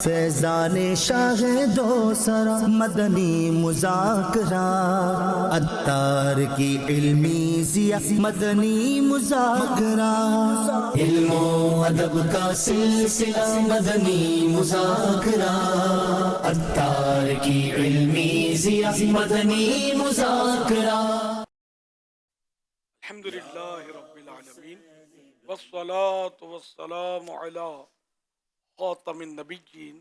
فیضان شاہ دو سرا مدنی مذاکرہ، عطار کی علمی ضیا مدنی مذاکرہ، علم و ادب کا سلسلہ مدنی مذاکرہ، عطار کی علمی ضیا مدنی مذاکرہ۔ الحمدللہ رب العالمین والصلاة والسلام علی خاتم النبیین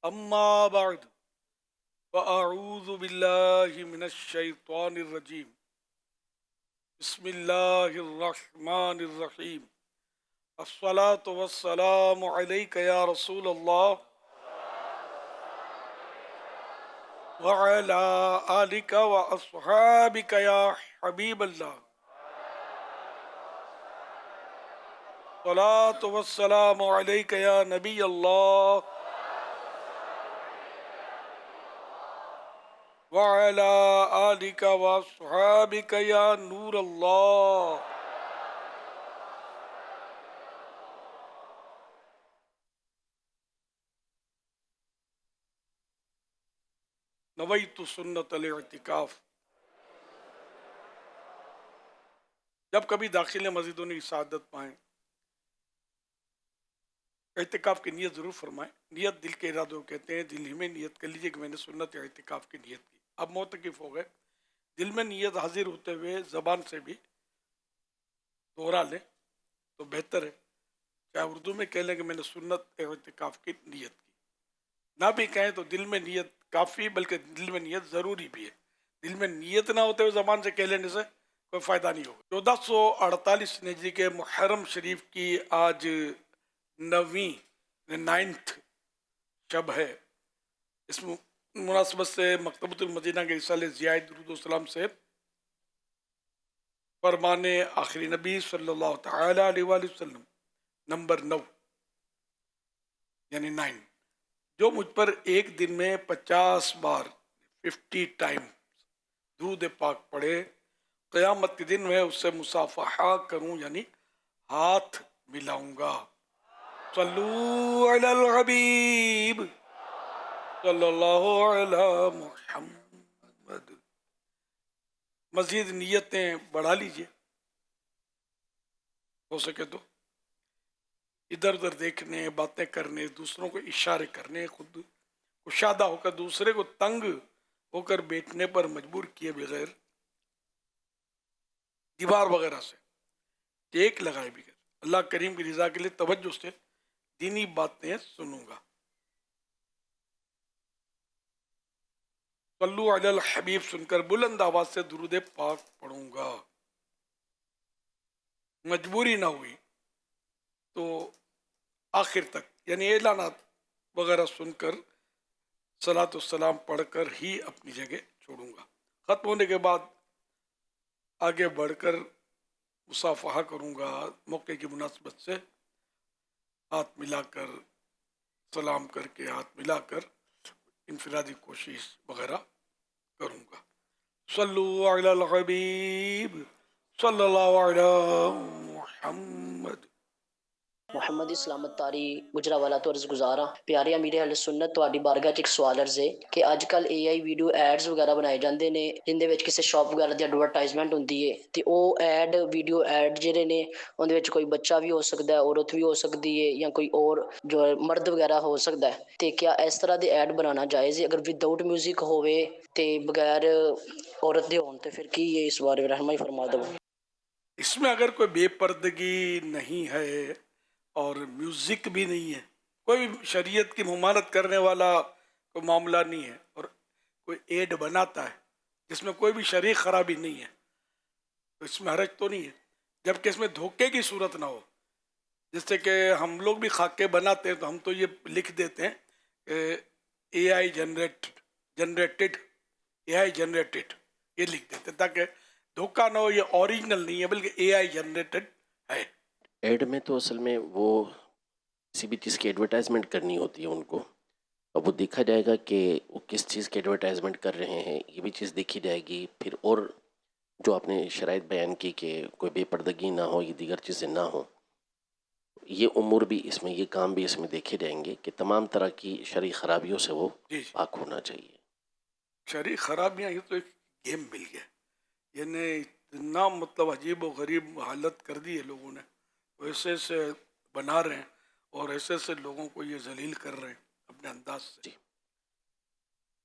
اما بعد فاعوذ باللہ من الشیطان الرجیم بسم اللہ الرحمن الرحیم الصلاة والسلام علیک یا رسول اللہ وعلی آلک واصحابک یا حبیب اللہ، الصلاة والسلام علیک یا نبی اللہ وعلی آلک واصحابک یا نور اللہ۔ نویت سنت الاعتکاف۔ جب کبھی داخل مسجدوں نے سعادت پائیں، اعتکاف کی نیت ضرور فرمائیں۔ نیت دل کے ارادوں کہتے ہیں، دل ہی میں نیت کر لیجئے کہ میں نے سنت اعتکاف کی نیت کی۔ اب معتکف ہو گئے، دل میں نیت حاضر ہوتے ہوئے زبان سے بھی دوہرا لیں تو بہتر ہے۔ چاہے اردو میں کہہ لیں کہ میں نے سنت اعتکاف کی نیت کی، نہ بھی کہیں تو دل میں نیت کافی، بلکہ دل میں نیت ضروری بھی ہے۔ دل میں نیت نہ ہوتے ہوئے زبان سے کہہ لینے سے کوئی فائدہ نہیں ہوگا۔ 1448 ہجری کے محرم شریف کی آج 9th شب ہے۔ اس مناسبت سے مکتبۃ المدینہ کے رسالے ضیاء درود و سلام سے فرمان آخری نبی صلی اللہ تعالی علیہ وآلہ وسلم نمبر 9 یعنی 9، جو مجھ پر ایک دن میں 50 بار 50 ٹائم درود پاک پڑھے، قیامت کے دن میں اس سے مصافحہ کروں یعنی ہاتھ ملاؤں گا۔ صلو علی الحبیب صلی اللہ علی محمد۔ مزید نیتیں بڑھا لیجئے، ہو سکے تو ادھر ادھر دیکھنے، باتیں کرنے، دوسروں کو اشارے کرنے، خود کشادہ ہو کر دوسرے کو تنگ ہو کر بیٹھنے پر مجبور کیے بغیر، دیوار وغیرہ سے ٹیک لگائے بغیر اللہ کریم کی رضا کے لیے توجہ سے دینی باتیں سنوں گا۔ صلو علی الحبیب سن کر بلند آواز سے درود پاک پڑھوں گا۔ مجبوری نہ ہوئی تو آخر تک یعنی اعلانات وغیرہ سن کر صلاۃ والسلام پڑھ کر ہی اپنی جگہ چھوڑوں گا۔ ختم ہونے کے بعد آگے بڑھ کر مصافحہ کروں گا، موقع کی مناسبت سے ہاتھ ملا کر، سلام کر کے ہاتھ ملا کر انفرادی کوشش وغیرہ کروں گا۔ صلو علی الحبیب صلی اللہ علی محمد۔ محمد اسلامت تاری گجراوالا تو عرض گزار ہاں، پیارے امیر اہل سنت، تہاڈی بارگاہ 'ਚ ایک سوال عرض ہے کہ اج کل AI ویڈیو ایڈز وغیرہ بنائے جاندے نے جن دے وچ کسی شاپ وغیرہ دی ایڈورٹائزمنٹ ہوندی ہے تے او ایڈ ویڈیو ایڈ جڑے نے اون دے وچ کوئی بچہ بھی ہو سکدا ہے، عورت بھی ہو سکدی ہے، یا کوئی اور جو مرد وغیرہ ہو سکدا ہے، تے کیا اس طرح دے ایڈ بنانا جائز ہے؟ اگر وداؤٹ میوزک ہوئے تے بغیر عورت دے ہون تے پھر کی ہے؟ اس بارے میں رحمائی فرما دو۔ اس میں اگر کوئی بے پردگی نہیں ہے اور میوزک بھی نہیں ہے، کوئی بھی شریعت کی ممانعت کرنے والا کوئی معاملہ نہیں ہے، اور کوئی ایڈ بناتا ہے جس میں کوئی بھی شرعی خرابی نہیں ہے، تو اس میں حرج تو نہیں ہے، جبکہ اس میں دھوکے کی صورت نہ ہو۔ جس سے کہ ہم لوگ بھی خاکے بناتے ہیں تو ہم تو یہ لکھ دیتے ہیں AI جنریٹڈ یہ لکھ دیتے ہیں تاکہ دھوکہ نہ ہو، یہ اوریجنل نہیں ہے بلکہ AI جنریٹڈ ہے۔ ایڈ میں تو اصل میں وہ کسی بھی چیز کی ایڈورٹائزمنٹ کرنی ہوتی ہے ان کو، اب وہ دیکھا جائے گا کہ وہ کس چیز کی ایڈورٹائزمنٹ کر رہے ہیں، یہ بھی چیز دیکھی جائے گی۔ پھر اور جو آپ نے شرائط بیان کی کہ کوئی بے پردگی نہ ہو، یہ دیگر چیزیں نہ ہوں، یہ امور بھی اس میں، یہ کام بھی اس میں دیکھے جائیں گے کہ تمام طرح کی شرعی خرابیوں سے وہ جی پاک ہونا چاہیے۔ شرعی خرابیاں یہ تو ایک گیم مل گیا، یعنی اتنا مطلب عجیب و غریب حالت کر دی ہے لوگوں نے، ایسے سے بنا رہے ہیں اور ایسے سے لوگوں کو یہ ذلیل کر رہے ہیں اپنے انداز سے۔ جی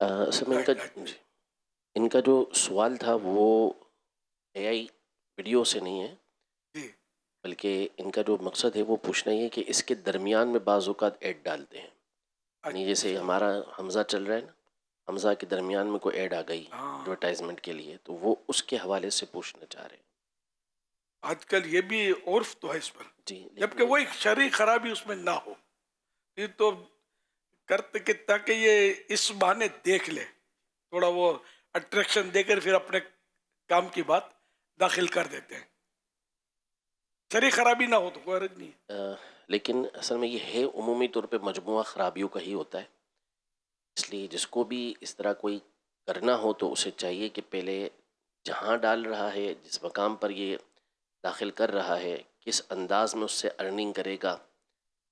اصل میں رائٹ رائٹ جی، ان کا جو سوال تھا وہ اے آئی ویڈیو سے نہیں ہے، جی بلکہ ان کا جو مقصد ہے وہ پوچھنا یہ کہ اس کے درمیان میں بعض اوقات ایڈ ڈالتے ہیں، یعنی جیسے ہمارا حمزہ چل رہا ہے نا، حمزہ کے درمیان میں کوئی ایڈ آ گئی ہاں، ایڈورٹائزمنٹ کے لیے، تو وہ اس کے حوالے سے پوچھنا چاہ رہے ہیں۔ آج کل یہ بھی عرف تو ہے اس پر، جی جبکہ وہ ایک شرعی خرابی اس میں نہ ہو، یہ تو کرتے کہ تاکہ یہ اس بہانے دیکھ لے، تھوڑا وہ اٹریکشن دے کر پھر اپنے کام کی بات داخل کر دیتے ہیں، شرعی خرابی نہ ہو تو کوئی حرج نہیں ہے۔ لیکن اصل میں یہ ہے عمومی طور پہ مجموعہ خرابیوں کا ہی ہوتا ہے، اس لیے جس کو بھی اس طرح کوئی کرنا ہو تو اسے چاہیے کہ پہلے جہاں ڈال رہا ہے، جس مقام پر یہ داخل کر رہا ہے، کس انداز میں اس سے ارننگ کرے گا،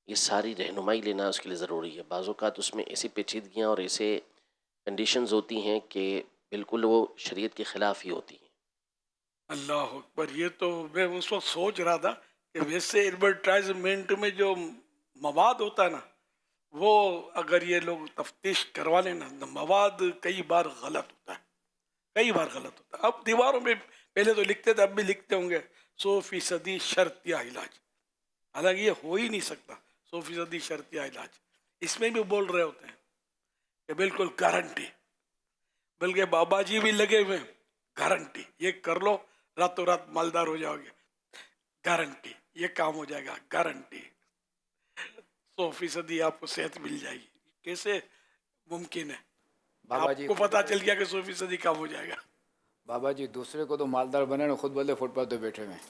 یہ ساری رہنمائی لینا اس کے لیے ضروری ہے۔ بعض اوقات اس میں ایسی پیچیدگیاں اور ایسے کنڈیشنز ہوتی ہیں کہ بالکل وہ شریعت کے خلاف ہی ہوتی ہیں۔ اللہ اکبر، یہ تو میں اس وقت سوچ رہا تھا کہ ویسے ایڈورٹائزمنٹ میں جو مواد ہوتا ہے نا، وہ اگر یہ لوگ تفتیش کروا لیں نا، مواد کئی بار غلط ہوتا ہے، کئی بار غلط ہوتا ہے۔ اب دیواروں میں پہلے تو لکھتے تھے، اب بھی لکھتے ہوں گے 100% شرط یا علاج، حالانکہ یہ ہو ہی نہیں سکتا 100% شرط یا علاج۔ اس میں بھی بول رہے ہوتے ہیں کہ بالکل گارنٹی، بلکہ بابا جی بھی لگے ہوئے ہیں، گارنٹی یہ کر لو راتوں رات مالدار ہو جاؤ گے، گارنٹی یہ کام ہو جائے گا، گارنٹی 100% آپ کو صحت مل جائے گی۔ کیسے ممکن ہے؟ بابا آپ جی کو پتا چل گیا کہ 100% کام ہو جائے گا۔ بابا جی دوسرے کو تو مالدار بنے نا، خود بولے فٹ پاتھ پہ بیٹھے ہوئے ہیں۔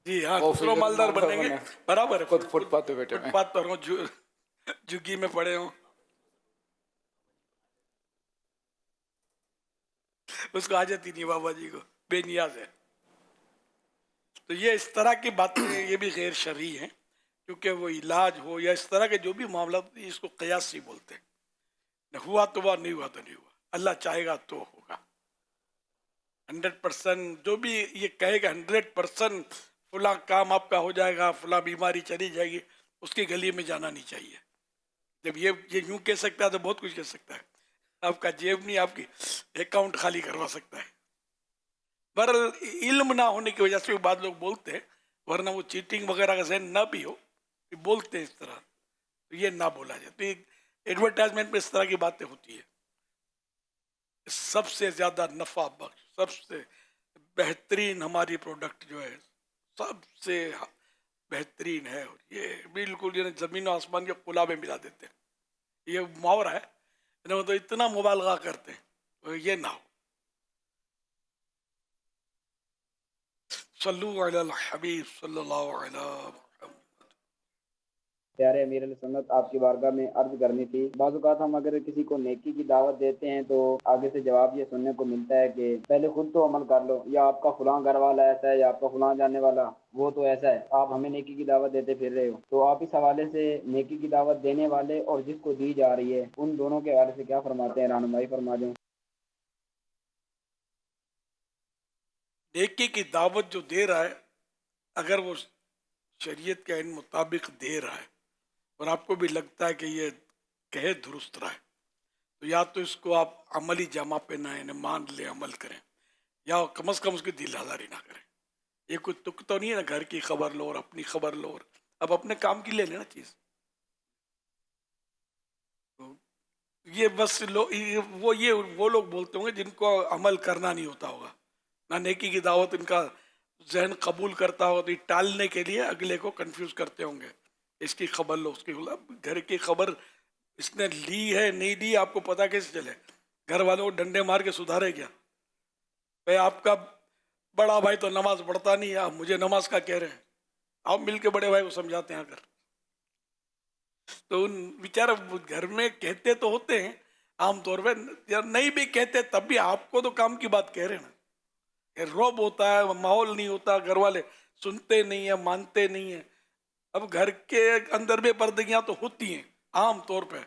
جی ہاں، 100% دوسروں مالدار بنیں گے، بنے، برابر ہے، خود فٹ پاتھ پہ بیٹھے ہوئے فٹ ہیں۔ پاتھ پر ہوں، جھگی میں پڑے ہوں، اس کو حاجت ہی نہیں بابا جی کو، بے نیاز ہے۔ تو یہ اس طرح کی باتیں یہ بھی غیر شرعی ہیں، کیونکہ وہ علاج ہو یا اس طرح کے جو بھی معاملات، اس کو قیاس ہی بولتے ہیں۔ نہ ہوا تو ہوا، نہیں ہوا تو نہیں ہوا، اللہ چاہے گا تو ہوگا۔ 100% جو بھی یہ کہے گا 100% فلاں کام آپ کا ہو جائے گا، فلاں بیماری چلی جائے گی، اس کی گلی میں جانا نہیں چاہیے۔ جب یہ یوں کہہ سکتا ہے تو بہت کچھ کہہ سکتا ہے، آپ کا جیب نہیں، آپ کی اکاؤنٹ خالی کروا سکتا ہے۔ پر علم نہ ہونے کی وجہ سے بھی بعض لوگ بولتے ہیں، ورنہ وہ چیٹنگ وغیرہ کا ذہن نہ بھی ہو، کہ بولتے ہیں اس طرح، تو یہ نہ بولا جائے۔ تو ایڈورٹائزمنٹ میں اس طرح کی باتیں ہوتی ہے۔ سب سے زیادہ نفع بخش، سب سے بہترین ہماری پروڈکٹ جو ہے، سب سے بہترین ہے، اور یہ بالکل یعنی زمین و آسمان کے خلا میں ملا دیتے ہیں۔ یہ محاورہ ہے، یعنی وہ تو اتنا مبالغہ کرتے ہیں، تو یہ نہ ہو۔ صلو علی الحبیب صلی اللہ علیہ وسلم۔ پیارے امیر علیہ سنت، آپ کی بارگاہ میں عرض کرنی تھی، بعض اوقات ہم اگر کسی کو نیکی کی دعوت دیتے ہیں تو آگے سے جواب یہ سننے کو ملتا ہے کہ پہلے خود تو عمل کر لو، یا آپ کا فلاں گھر والا ایسا ہے، یا آپ کا فلاں جاننے والا وہ تو ایسا ہے، آپ ہمیں نیکی کی دعوت دیتے پھر رہے ہو۔ تو آپ اس حوالے سے نیکی کی دعوت دینے والے اور جس کو دی جا رہی ہے، ان دونوں کے حوالے سے کیا فرماتے ہیں؟ رہنمائی فرما دیں۔ نیکی کی دعوت جو دے رہا ہے، اگر وہ شریعت کے عین مطابق دے رہا ہے اور آپ کو بھی لگتا ہے کہ یہ کہے درست رہا ہے، تو یا تو اس کو آپ عملی جامہ پہنائیں، یعنی مان لیں، عمل کریں، یا کم از کم اس کی دل آزاری نہ کریں۔ یہ کوئی تک تو نہیں ہے نا، گھر کی خبر لو اور اپنی خبر لو، اور اب اپنے کام کی لے لینا چیز۔ تو یہ بس وہ لوگ بولتے ہوں گے جن کو عمل کرنا نہیں ہوتا ہوگا، نہ نیکی کی دعوت ان کا ذہن قبول کرتا ہوگا، تو یہ ٹالنے کے لیے اگلے کو کنفیوز کرتے ہوں گے، اس کی خبر لو، اس کی گھر کی خبر اس نے لی ہے نہیں لی، آپ کو پتا کیسے چلے؟ گھر والوں کو ڈنڈے مار کے سدھارے کیا؟ بھائی آپ کا بڑا بھائی تو نماز پڑھتا نہیں ہے، آپ مجھے نماز کا کہہ رہے ہیں، آپ مل کے بڑے بھائی کو سمجھاتے ہیں۔ اگر تو ان بیچارہ گھر میں کہتے تو ہوتے ہیں عام طور پہ، یا نہیں بھی کہتے تب بھی آپ کو تو کام کی بات کہہ رہے ہیں نا۔ روب ہوتا ہے، ماحول نہیں ہوتا، گھر والے سنتے نہیں ہیں، مانتے نہیں ہیں، اب گھر کے اندر بے پردگیاں تو ہوتی ہیں عام طور پہ.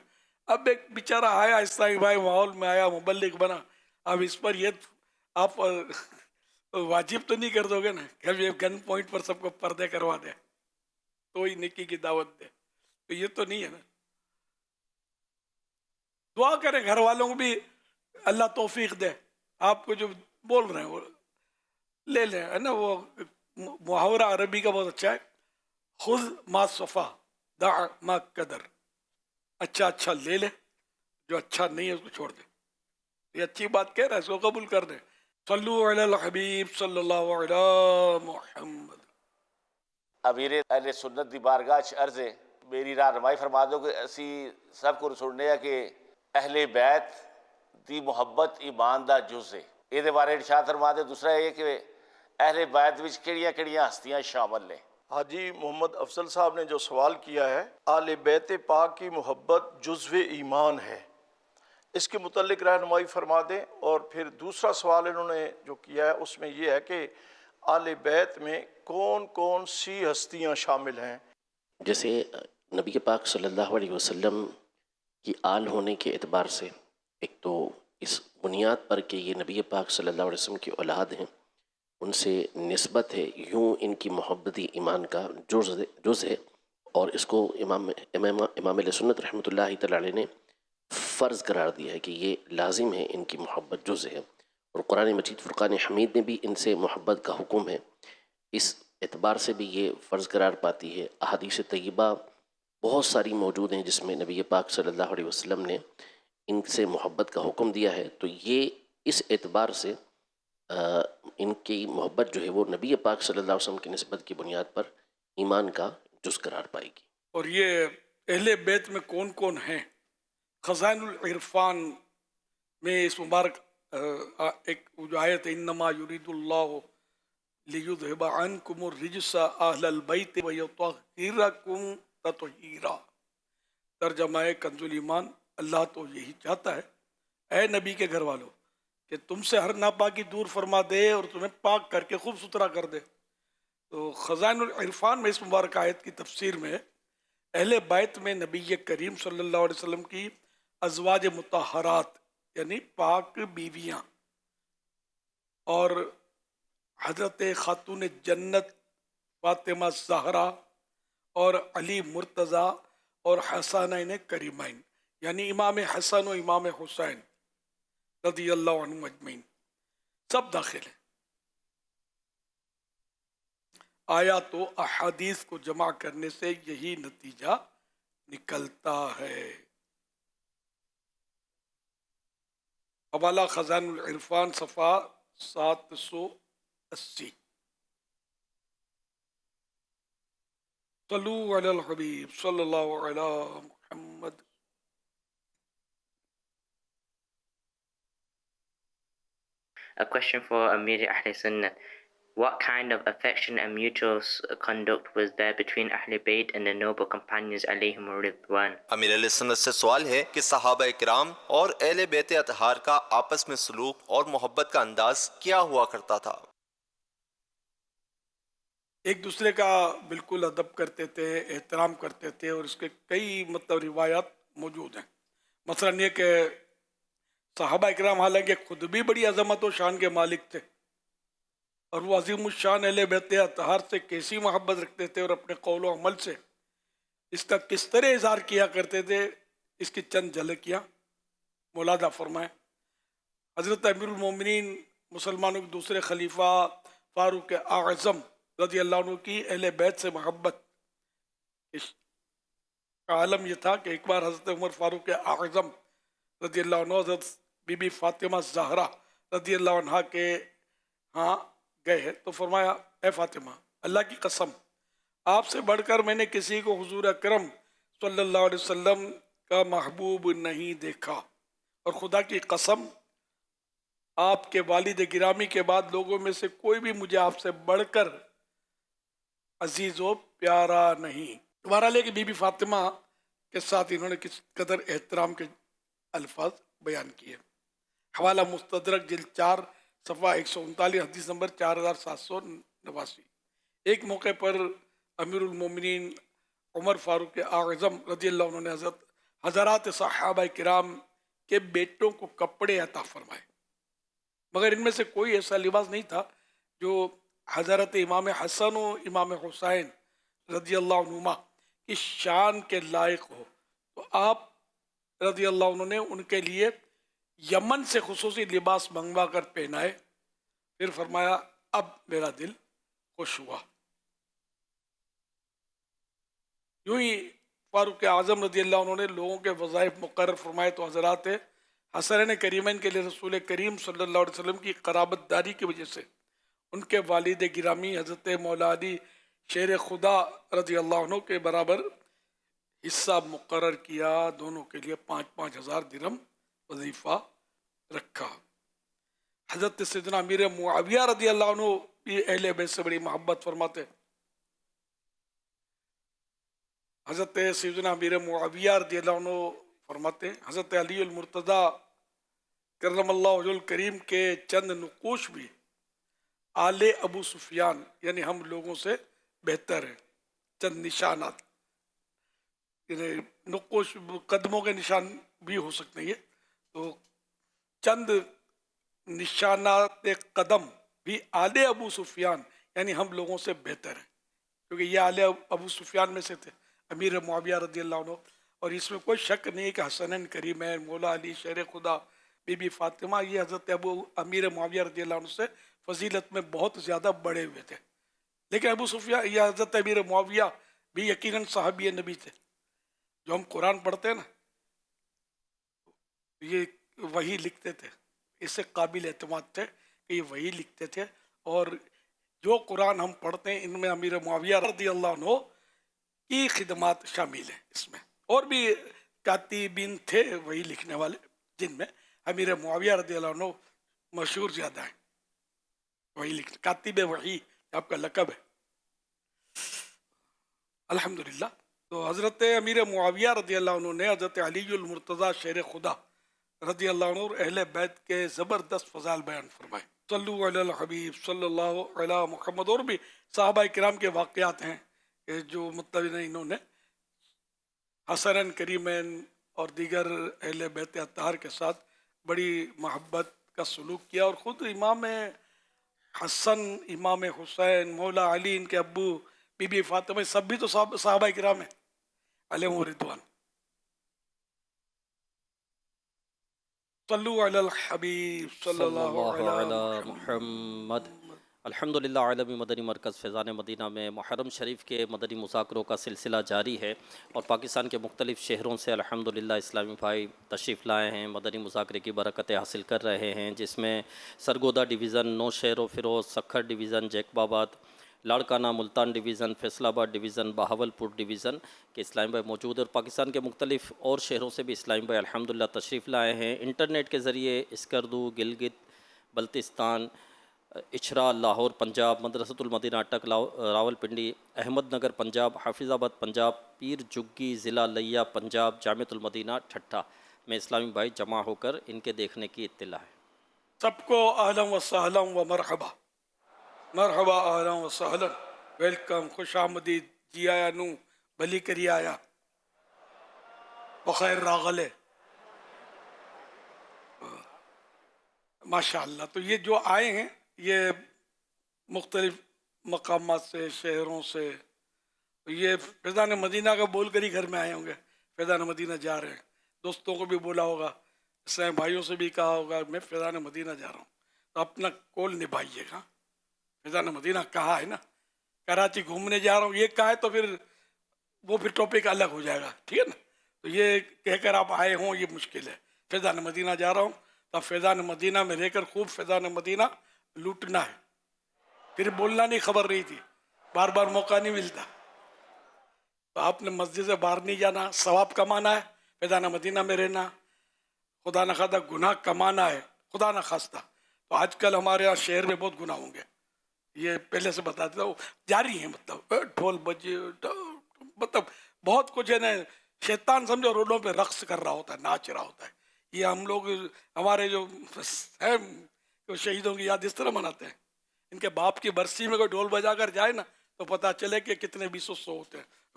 اب ایک بیچارہ آیا اسلامی بھائی ماحول میں آیا مبلغ بنا, اب اس پر یہ آپ واجب تو نہیں کر دو گے نا کہ اب یہ گن پوائنٹ پر سب کو پردے کروا دے تو ہی نیکی کی دعوت دے, تو یہ تو نہیں ہے نا. دعا کریں گھر والوں کو بھی اللہ توفیق دے. آپ کو جو بول رہے ہیں وہ لے لیں, ہے نا. وہ محاورہ عربی کا بہت اچھا ہے, خذ ما صفا دع ما قدر. اچھا اچھا لے لے, جو اچھا نہیں ہے اس کو چھوڑ دے. یہ اچھی بات کہہ رہا ہے, اس کو قبول کر دیں. صلو علی الحبیب صلی اللہ علی محمد. امیر اہل سنت دی بارگاہ چ عرض ہے, میری رہنمائی فرما دو کہ اسی سب کو سننے کہ اہل بیت دی محبت ایمان دا جز ہے. یہ بارے ارشاد فرما دے. دوسرا یہ کہ اہل بیت وچ کیڑیاں کیڑیاں ہستیاں شامل نے. حاجی محمد افضل صاحب نے جو سوال کیا ہے, آل بیت پاک کی محبت جزو ایمان ہے, اس کے متعلق رہنمائی فرما دیں. اور پھر دوسرا سوال انہوں نے جو کیا ہے اس میں یہ ہے کہ آل بیت میں کون کون سی ہستیاں شامل ہیں. جیسے نبی پاک صلی اللہ علیہ وسلم کی آل ہونے کے اعتبار سے ایک تو اس بنیاد پر کہ یہ نبی پاک صلی اللہ علیہ وسلم کی اولاد ہیں, ان سے نسبت ہے, یوں ان کی محبت ایمان کا جز ہے. اور اس کو امام علیہ سنت رحمۃ اللہ تعالی علیہ نے فرض قرار دیا ہے کہ یہ لازم ہے, ان کی محبت جز ہے. اور قرآن مجید فرقان حمید میں بھی ان سے محبت کا حکم ہے, اس اعتبار سے بھی یہ فرض قرار پاتی ہے. احادیث طیبہ بہت ساری موجود ہیں جس میں نبی پاک صلی اللہ علیہ وسلم نے ان سے محبت کا حکم دیا ہے. تو یہ اس اعتبار سے ان کی محبت جو ہے وہ نبی پاک صلی اللہ علیہ وسلم کی نسبت کی بنیاد پر ایمان کا جز قرار پائے گی. اور یہ اہل بیت میں کون کون ہیں؟ خزائن العرفان میں اس مبارک ایک جو آیت ہے, انما یرید اللہ لیذہب عنکم الرجس اہل البیت ویطہرکم تطہیرا. ترجمہ ہے کنز الایمان, اللہ تو یہی چاہتا ہے اے نبی کے گھر والوں کہ تم سے ہر ناپاکی دور فرما دے اور تمہیں پاک کر کے خوب ستھرا کر دے. تو خزائن العرفان میں اس مبارک آیت کی تفسیر میں اہل بیت میں نبی کریم صلی اللہ علیہ وسلم کی ازواج مطہرات یعنی پاک بیویاں, اور حضرت خاتون جنت فاطمہ زہرا اور علی مرتضیٰ اور حسنین کریمین یعنی امام حسن و امام حسین رضی اللہ عنہ اجمعین سب داخل ہیں. آیات و احادیث کو جمع کرنے سے یہی نتیجہ نکلتا ہے. حوالہ خزائن العرفان صفحہ 780. صلو علی الحبیب صلی اللہ علی محمد. A question for Amir Ahl Sunnah. What kind of affection and mutual conduct was there between Ahl Bayt and the noble companions alayhim ridwan? امیر علیہ سنت سے سوال ہے کہ صحابہ کرام اور اہل بیت اطہار کا آپس میں سلوک اور محبت کا انداز کیا ہوا کرتا تھا؟ ایک دوسرے کا بالکل ادب کرتے تھے, احترام کرتے تھے, اور اس کے کئی روایات موجود ہیں. مثلا یہ کہ صحابہ اکرام حالانکہ خود بھی بڑی عظمت و شان کے مالک تھے, اور وہ عظیم الشان اہل بیت اطہار سے کیسی محبت رکھتے تھے اور اپنے قول و عمل سے اس کا کس طرح اظہار کیا کرتے تھے, اس کی چند جھلکیاں ملاحظہ فرمائیں. حضرت امیر المومنین مسلمانوں کے دوسرے خلیفہ فاروق اعظم رضی اللہ عنہ کی اہل بیت سے محبت کا عالم یہ تھا کہ ایک بار حضرت عمر فاروق اعظم رضی اللہ عنہ حضرت بی بی فاطمہ زہرا رضی اللہ عنہ کے ہاں گئے تو فرمایا اے فاطمہ اللہ کی قسم آپ سے بڑھ کر میں نے کسی کو حضور اکرم صلی اللہ علیہ وسلم کا محبوب نہیں دیکھا, اور خدا کی قسم آپ کے والد گرامی کے بعد لوگوں میں سے کوئی بھی مجھے آپ سے بڑھ کر عزیز و پیارا نہیں. بہرحال ہے کہ بی بی فاطمہ کے ساتھ انہوں نے کس قدر احترام کے الفاظ بیان کیے. حوالہ مستدرک جلد 4 صفحہ 139 حدیث نمبر 4789. ایک موقع پر امیر المومنین عمر فاروق اعظم رضی اللہ عنہ نے حضرات صحابہ کرام کے بیٹوں کو کپڑے عطا فرمائے، مگر ان میں سے کوئی ایسا لباس نہیں تھا جو حضرت امام حسن و امام حسین رضی اللہ عنہما کی شان کے لائق ہو، تو آپ رضی اللہ عنہ نے ان کے لیے یمن سے خصوصی لباس منگوا کر پہنائے، پھر فرمایا اب میرا دل خوش ہوا۔ یوں ہی فاروق اعظم رضی اللہ عنہ نے لوگوں کے وظائف مقرر فرمائے، تو حضرات حسنین کریمین کے لیے رسول کریم صلی اللہ علیہ وسلم کی قرابت داری کی وجہ سے ان کے والد گرامی حضرت مولا علی شیر خدا رضی اللہ عنہ کے برابر حصہ مقرر کیا، دونوں کے لیے 5,000 درہم وظیفہ رکھا۔ حضرت سیدنا امیر معاویہ رضی اللہ عنہ بھی اہل بیت سے بڑی محبت فرماتے۔ حضرت سیدنا امیر معاویہ رضی اللہ عنہ فرماتے ہیں حضرت علی المرتضیٰ کرم اللہ وجہ الکریم کے چند نقوش بھی آل ابو سفیان یعنی ہم لوگوں سے بہتر ہیں، چند نشانات، یعنی نقوش قدموں کے نشان بھی ہو سکتے ہیں، تو چند نشانات قدم بھی آل ابو سفیان یعنی ہم لوگوں سے بہتر ہیں، کیونکہ یہ آل ابو سفیان میں سے تھے امیر معاویہ رضی اللہ عنہ، اور اس میں کوئی شک نہیں کہ حسنین کریمین، مولا علی شیر خدا، بی بی فاطمہ، یہ حضرت امیر معاویہ رضی اللہ عنہ سے فضیلت میں بہت زیادہ بڑے ہوئے تھے، لیکن ابو سفیان یہ حضرت امیر معاویہ بھی یقیناً صحابی نبی تھے۔ جو ہم قرآن پڑھتے ہیں نا، یہ وہی لکھتے تھے، اس سے قابل اعتماد تھے کہ یہ وہی لکھتے تھے، اور جو قرآن ہم پڑھتے ہیں ان میں امیر معاویہ رضی اللہ عنہ کی خدمات شامل ہیں۔ اس میں اور بھی کاتبین تھے وہی لکھنے والے، جن میں امیر معاویہ رضی اللہ عنہ مشہور زیادہ ہیں، وہی لکھنے، کاتب وحی آپ کا لقب ہے الحمدللہ۔ تو حضرت امیر معاویہ رضی اللہ عنہ نے حضرت علی المرتضیٰ شیر خدا رضی اللہ عنہ اور اہل بیت کے زبردست فضائل بیان فرمائے۔ صلو علی الحبیب صلی اللہ علی محمد، اور بھی صحابہ کرام کے واقعات ہیں کہ جو مطلب انہوں نے حسنین کریمین اور دیگر اہل بیت اطہار کے ساتھ بڑی محبت کا سلوک کیا، اور خود امام حسن، امام حسین، مولا علی، ان کے ابو، بی بی فاطمہ، سب بھی تو صحابہ کرام ہیں علیہم رضوان۔ صلو علی الحبیب صلی اللہ علی محمد۔ الحمدللہ عالمی مدنی مرکز فیضان مدینہ میں محرم شریف کے مدنی مذاکروں کا سلسلہ جاری ہے، اور پاکستان کے مختلف شہروں سے الحمدللہ اسلامی بھائی تشریف لائے ہیں، مدنی مذاکرے کی برکتیں حاصل کر رہے ہیں، جس میں سرگودا ڈویژن، نوشہر و فیروز، سکھر ڈویژن، جیکب آباد، لاڑکانہ، ملتان ڈویژن، فیصل آباد ڈویژن، بہاولپور ڈویژن کے اسلامی بھائی موجود ہیں، اور پاکستان کے مختلف اور شہروں سے بھی اسلامی بھائی الحمدللہ تشریف لائے ہیں۔ انٹرنیٹ کے ذریعے اسکردو، گلگت بلتستان، اچھرا لاہور پنجاب، مدرسۃ المدینہ اٹک راول پنڈی، احمد نگر پنجاب، حافظ آباد پنجاب، پیر جگی ضلع لیا پنجاب، جامعۃ المدینہ ٹھٹھہ میں اسلامی بھائی جمع ہو کر ان کے دیکھنے کی اطلاع ہے۔ سب کو اہلا و سہلا و مرحبا، مرحبا، اہلا و سہلا، ویلکم، خوش آمدید، جی آیا نو، بھلی کری آیا، بخیر راغلے، ماشاء اللہ۔ تو یہ جو آئے ہیں یہ مختلف مقامات سے، شہروں سے، یہ فیضان مدینہ کا بول کر ہی گھر میں آئے ہوں گے، فیضان مدینہ جا رہے ہیں، دوستوں کو بھی بولا ہوگا، اسلام بھائیوں سے بھی کہا ہوگا میں فیضان مدینہ جا رہا ہوں، تو اپنا کول نبھائیے گا۔ فیضان مدینہ کہا ہے نا، کراچی گھومنے جا رہا ہوں یہ کہا ہے تو پھر وہ پھر ٹاپک الگ ہو جائے گا، ٹھیک ہے نا۔ تو یہ کہہ کر آپ آئے ہوں یہ مشکل ہے، فیضان مدینہ جا رہا ہوں، تو فیضان مدینہ میں رہ کر خوب فیضان مدینہ لوٹنا ہے، پھر بولنا نہیں، خبر رہی تھی، بار بار موقع نہیں ملتا، تو آپ نے مسجد سے باہر نہیں جانا، ثواب کمانا ہے، فیضان مدینہ میں رہنا، خدا نخواستہ گناہ کمانا ہے، خدا نخواستہ۔ تو آج کل ہمارے یہاں شہر میں بہت گناہ ہوں گے، یہ پہلے سے بتا دیتا ہوں، جاری ہیں، مطلب ڈھول بجے، مطلب بہت کچھ ہے نا، شیطان سمجھو روڈوں پہ رقص کر رہا ہوتا ہے، ناچ رہا ہوتا ہے۔ یہ ہم لوگ ہمارے جو ہیں شہیدوں کی یاد اس طرح مناتے ہیں، ان کے باپ کی برسی میں کوئی ڈھول بجا کر جائے نا تو پتہ چلے کہ کتنے 200 ہوتے ہیں،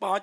5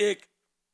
1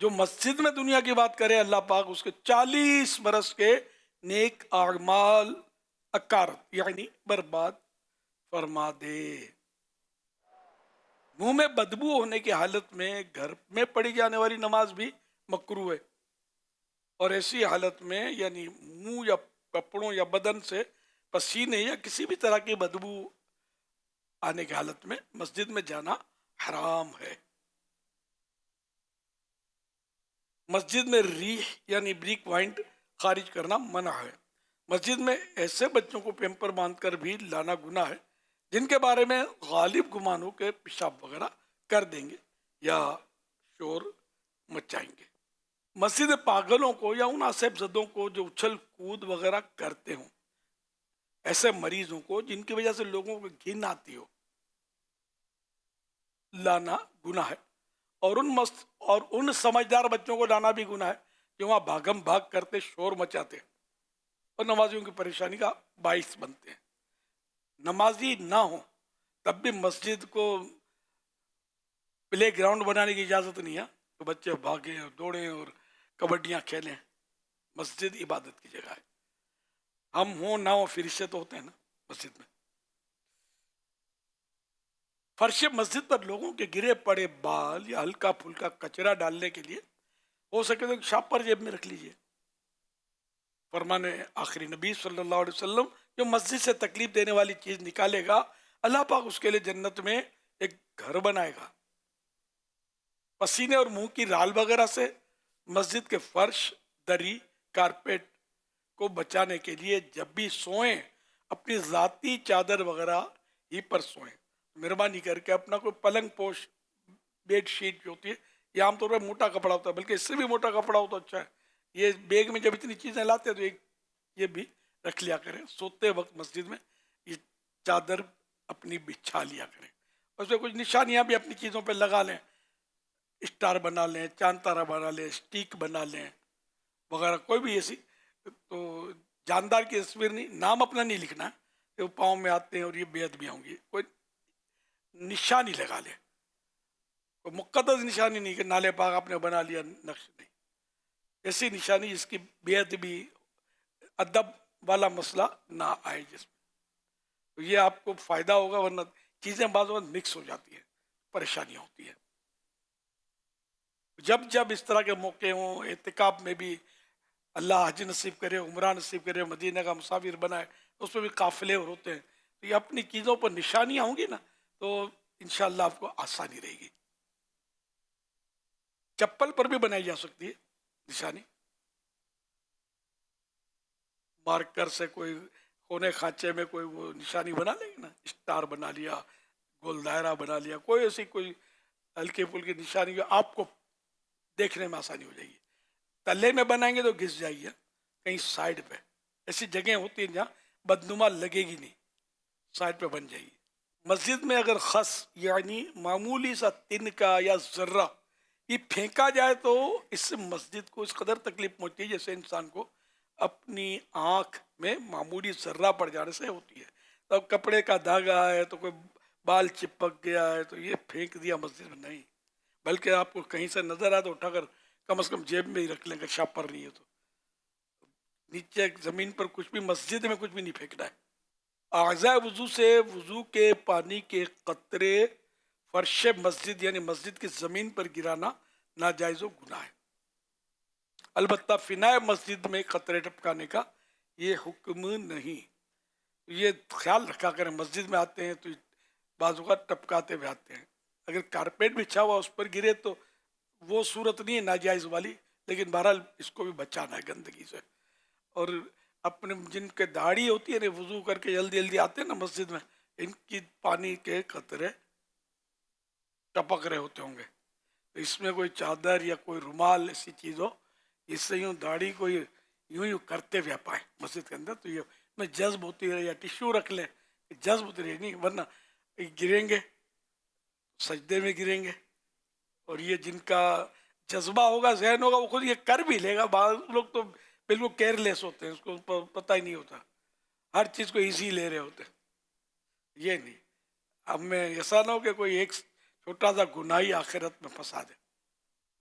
جو مسجد میں دنیا کی بات کرے اللہ پاک اس کے 40 برس کے نیک اعمال اکارت یعنی برباد فرما دے۔ منہ میں بدبو ہونے کی حالت میں گھر میں پڑھی جانے والی نماز بھی مکروہ ہے، اور ایسی حالت میں یعنی منہ یا کپڑوں یا بدن سے پسینے یا کسی بھی طرح کی بدبو آنے کی حالت میں مسجد میں جانا حرام ہے۔ مسجد میں ریح یعنی بریک وائنٹ خارج کرنا منع ہے۔ مسجد میں ایسے بچوں کو پیمپر باندھ کر بھی لانا گناہ ہے جن کے بارے میں غالب گمان ہو کہ پیشاب وغیرہ کر دیں گے یا شور مچائیں گے۔ مسجد پاگلوں کو یا ان عصب زدوں کو جو اچھل کود وغیرہ کرتے ہوں، ایسے مریضوں کو جن کی وجہ سے لوگوں کو گھن آتی ہو، لانا گناہ ہے، اور ان سمجھدار بچوں کو لانا بھی گناہ ہے جو وہاں بھاگم بھاگ کرتے شور مچاتے اور نمازیوں کی پریشانی کا باعث بنتے ہیں۔ نمازی نہ ہو تب بھی مسجد کو پلے گراؤنڈ بنانے کی اجازت نہیں ہے تو بچے بھاگیں اور دوڑیں اور کبڈیاں کھیلیں۔ مسجد عبادت کی جگہ ہے، ہم ہوں نہ ہوں فرشتے تو ہوتے ہیں نا مسجد میں۔ فرش مسجد پر لوگوں کے گرے پڑے بال یا ہلکا پھلکا کچرا ڈالنے کے لیے ہو سکے تو شاپر جیب میں رکھ لیجئے۔ فرمان آخری نبی صلی اللہ علیہ وسلم، جو مسجد سے تکلیف دینے والی چیز نکالے گا اللہ پاک اس کے لیے جنت میں ایک گھر بنائے گا۔ پسینے اور منہ کی رال وغیرہ سے مسجد کے فرش، دری، کارپیٹ کو بچانے کے لیے جب بھی سوئیں اپنی ذاتی چادر وغیرہ ہی پر سوئیں۔ مہربانی کر کے اپنا کوئی پلنگ پوش بیڈ شیٹ جو ہوتی ہے یہ عام طور پر موٹا کپڑا ہوتا ہے، بلکہ اس سے بھی موٹا کپڑا ہو تو اچھا ہے۔ یہ بیگ میں جب اتنی چیزیں لاتے ہیں تو یہ بھی رکھ لیا کریں۔ سوتے وقت مسجد میں یہ چادر اپنی بچھا لیا کریں، اس میں کچھ نشانیاں بھی اپنی چیزوں پہ لگا لیں، اسٹار بنا لیں، چاند تارہ بنا لیں، اسٹیک بنا لیں وغیرہ، کوئی بھی ایسی تو جاندار کی تصویر نہیں، نام اپنا نہیں لکھنا ہے کہ وہ پاؤں میں آتے ہیں اور یہ بے ادبیاں ہوں گی، کوئی نشانی لگا لیں، کوئی مقدس نشانی نہیں کہ نالے پاک آپ نے بنا لیا، نقش نہیں، ایسی نشانی جس کی بے ادبی ادب والا مسئلہ نہ آئے جس میں، تو یہ آپ کو فائدہ ہوگا، ورنہ چیزیں بعض وقت مکس ہو جاتی ہیں، پریشانیاں ہوتی ہیں۔ جب اس طرح کے موقع ہوں، اعتکاف میں بھی اللہ حج نصیب کرے، عمرہ نصیب کرے، مدینہ کا مسافر بنائے، اس میں بھی قافلے اور ہوتے ہیں، تو یہ اپنی چیزوں پر نشانیاں ہوں گی نا تو انشاءاللہ آپ کو آسانی رہے گی۔ چپل پر بھی بنائی جا سکتی ہے نشانی، مارکر سے کوئی کونے خانچے میں کوئی وہ نشانی بنا لیں گے نا، اسٹار بنا لیا، گول دائرہ بنا لیا، کوئی ایسی کوئی ہلکی پھلکی نشانی جو آپ کو دیکھنے میں آسانی ہو جائے گی۔ تلے میں بنائیں گے تو گھس جائے گی، کہیں سائڈ پہ ایسی جگہیں ہوتی ہیں جہاں بدنما لگے گی نہیں، سائڈ پہ بن جائے گی۔ مسجد میں اگر خس یعنی معمولی سا تنکا یا ذرہ یہ پھینکا جائے تو اس سے مسجد کو اس قدر تکلیف پہنچتی ہے جیسے انسان کو اپنی آنکھ میں معمولی ذرہ پڑ جانے سے ہوتی ہے۔ تو اب کپڑے کا دھاگا ہے تو کوئی بال چپک گیا ہے تو یہ پھینک دیا مسجد میں نہیں، بلکہ آپ کو کہیں سے نظر آئے تو اٹھا کر کم از کم جیب میں ہی رکھ لیں گے، شاپر نہیں ہے تو نیچے زمین پر کچھ بھی، مسجد میں کچھ بھی نہیں پھینکنا ہے۔ اعضاء وضو سے وضو کے پانی کے قطرے فرش مسجد یعنی مسجد کی زمین پر گرانا ناجائز و گناہ ہے۔ البتہ فنائے مسجد میں قطرے ٹپکانے کا یہ حکم نہیں، یہ خیال رکھا کریں مسجد میں آتے ہیں تو بعض اوقات ٹپکاتے ہوئے آتے ہیں، اگر کارپیٹ بچھا ہوا اس پر گرے تو وہ صورت نہیں ہے ناجائز والی، لیکن بہرحال اس کو بھی بچانا ہے گندگی سے۔ اور اپنے جن کے داڑھی ہوتی ہے نا وضو کر کے جلدی جلدی آتے ہیں نا مسجد میں، ان کی پانی کے قطرے ٹپک رہے ہوتے ہوں گے، تو اس میں کوئی چادر یا کوئی رومال ایسی چیز ہو اس سے یوں داڑھی کو یوں کرتے ہوئے پائیں مسجد کے اندر، تو یہ میں جذب ہوتی رہے، یا ٹیشو رکھ لیں جذب ہوتی رہے، نہیں ورنہ گریں گے سجدے میں گریں گے۔ اور یہ جن کا جذبہ ہوگا، ذہن ہوگا، وہ خود یہ کر بھی لے گا۔ بعض لوگ تو بالکل کیئر لیس ہوتے ہیں، اس کو پتہ ہی نہیں ہوتا، ہر چیز کو ایزی لے رہے ہوتے ہیں، یہ نہیں۔ اب میں ایسا نہ ہو کہ کوئی ایک چھوٹا سا گناہی آخرت میں پھنسا دے۔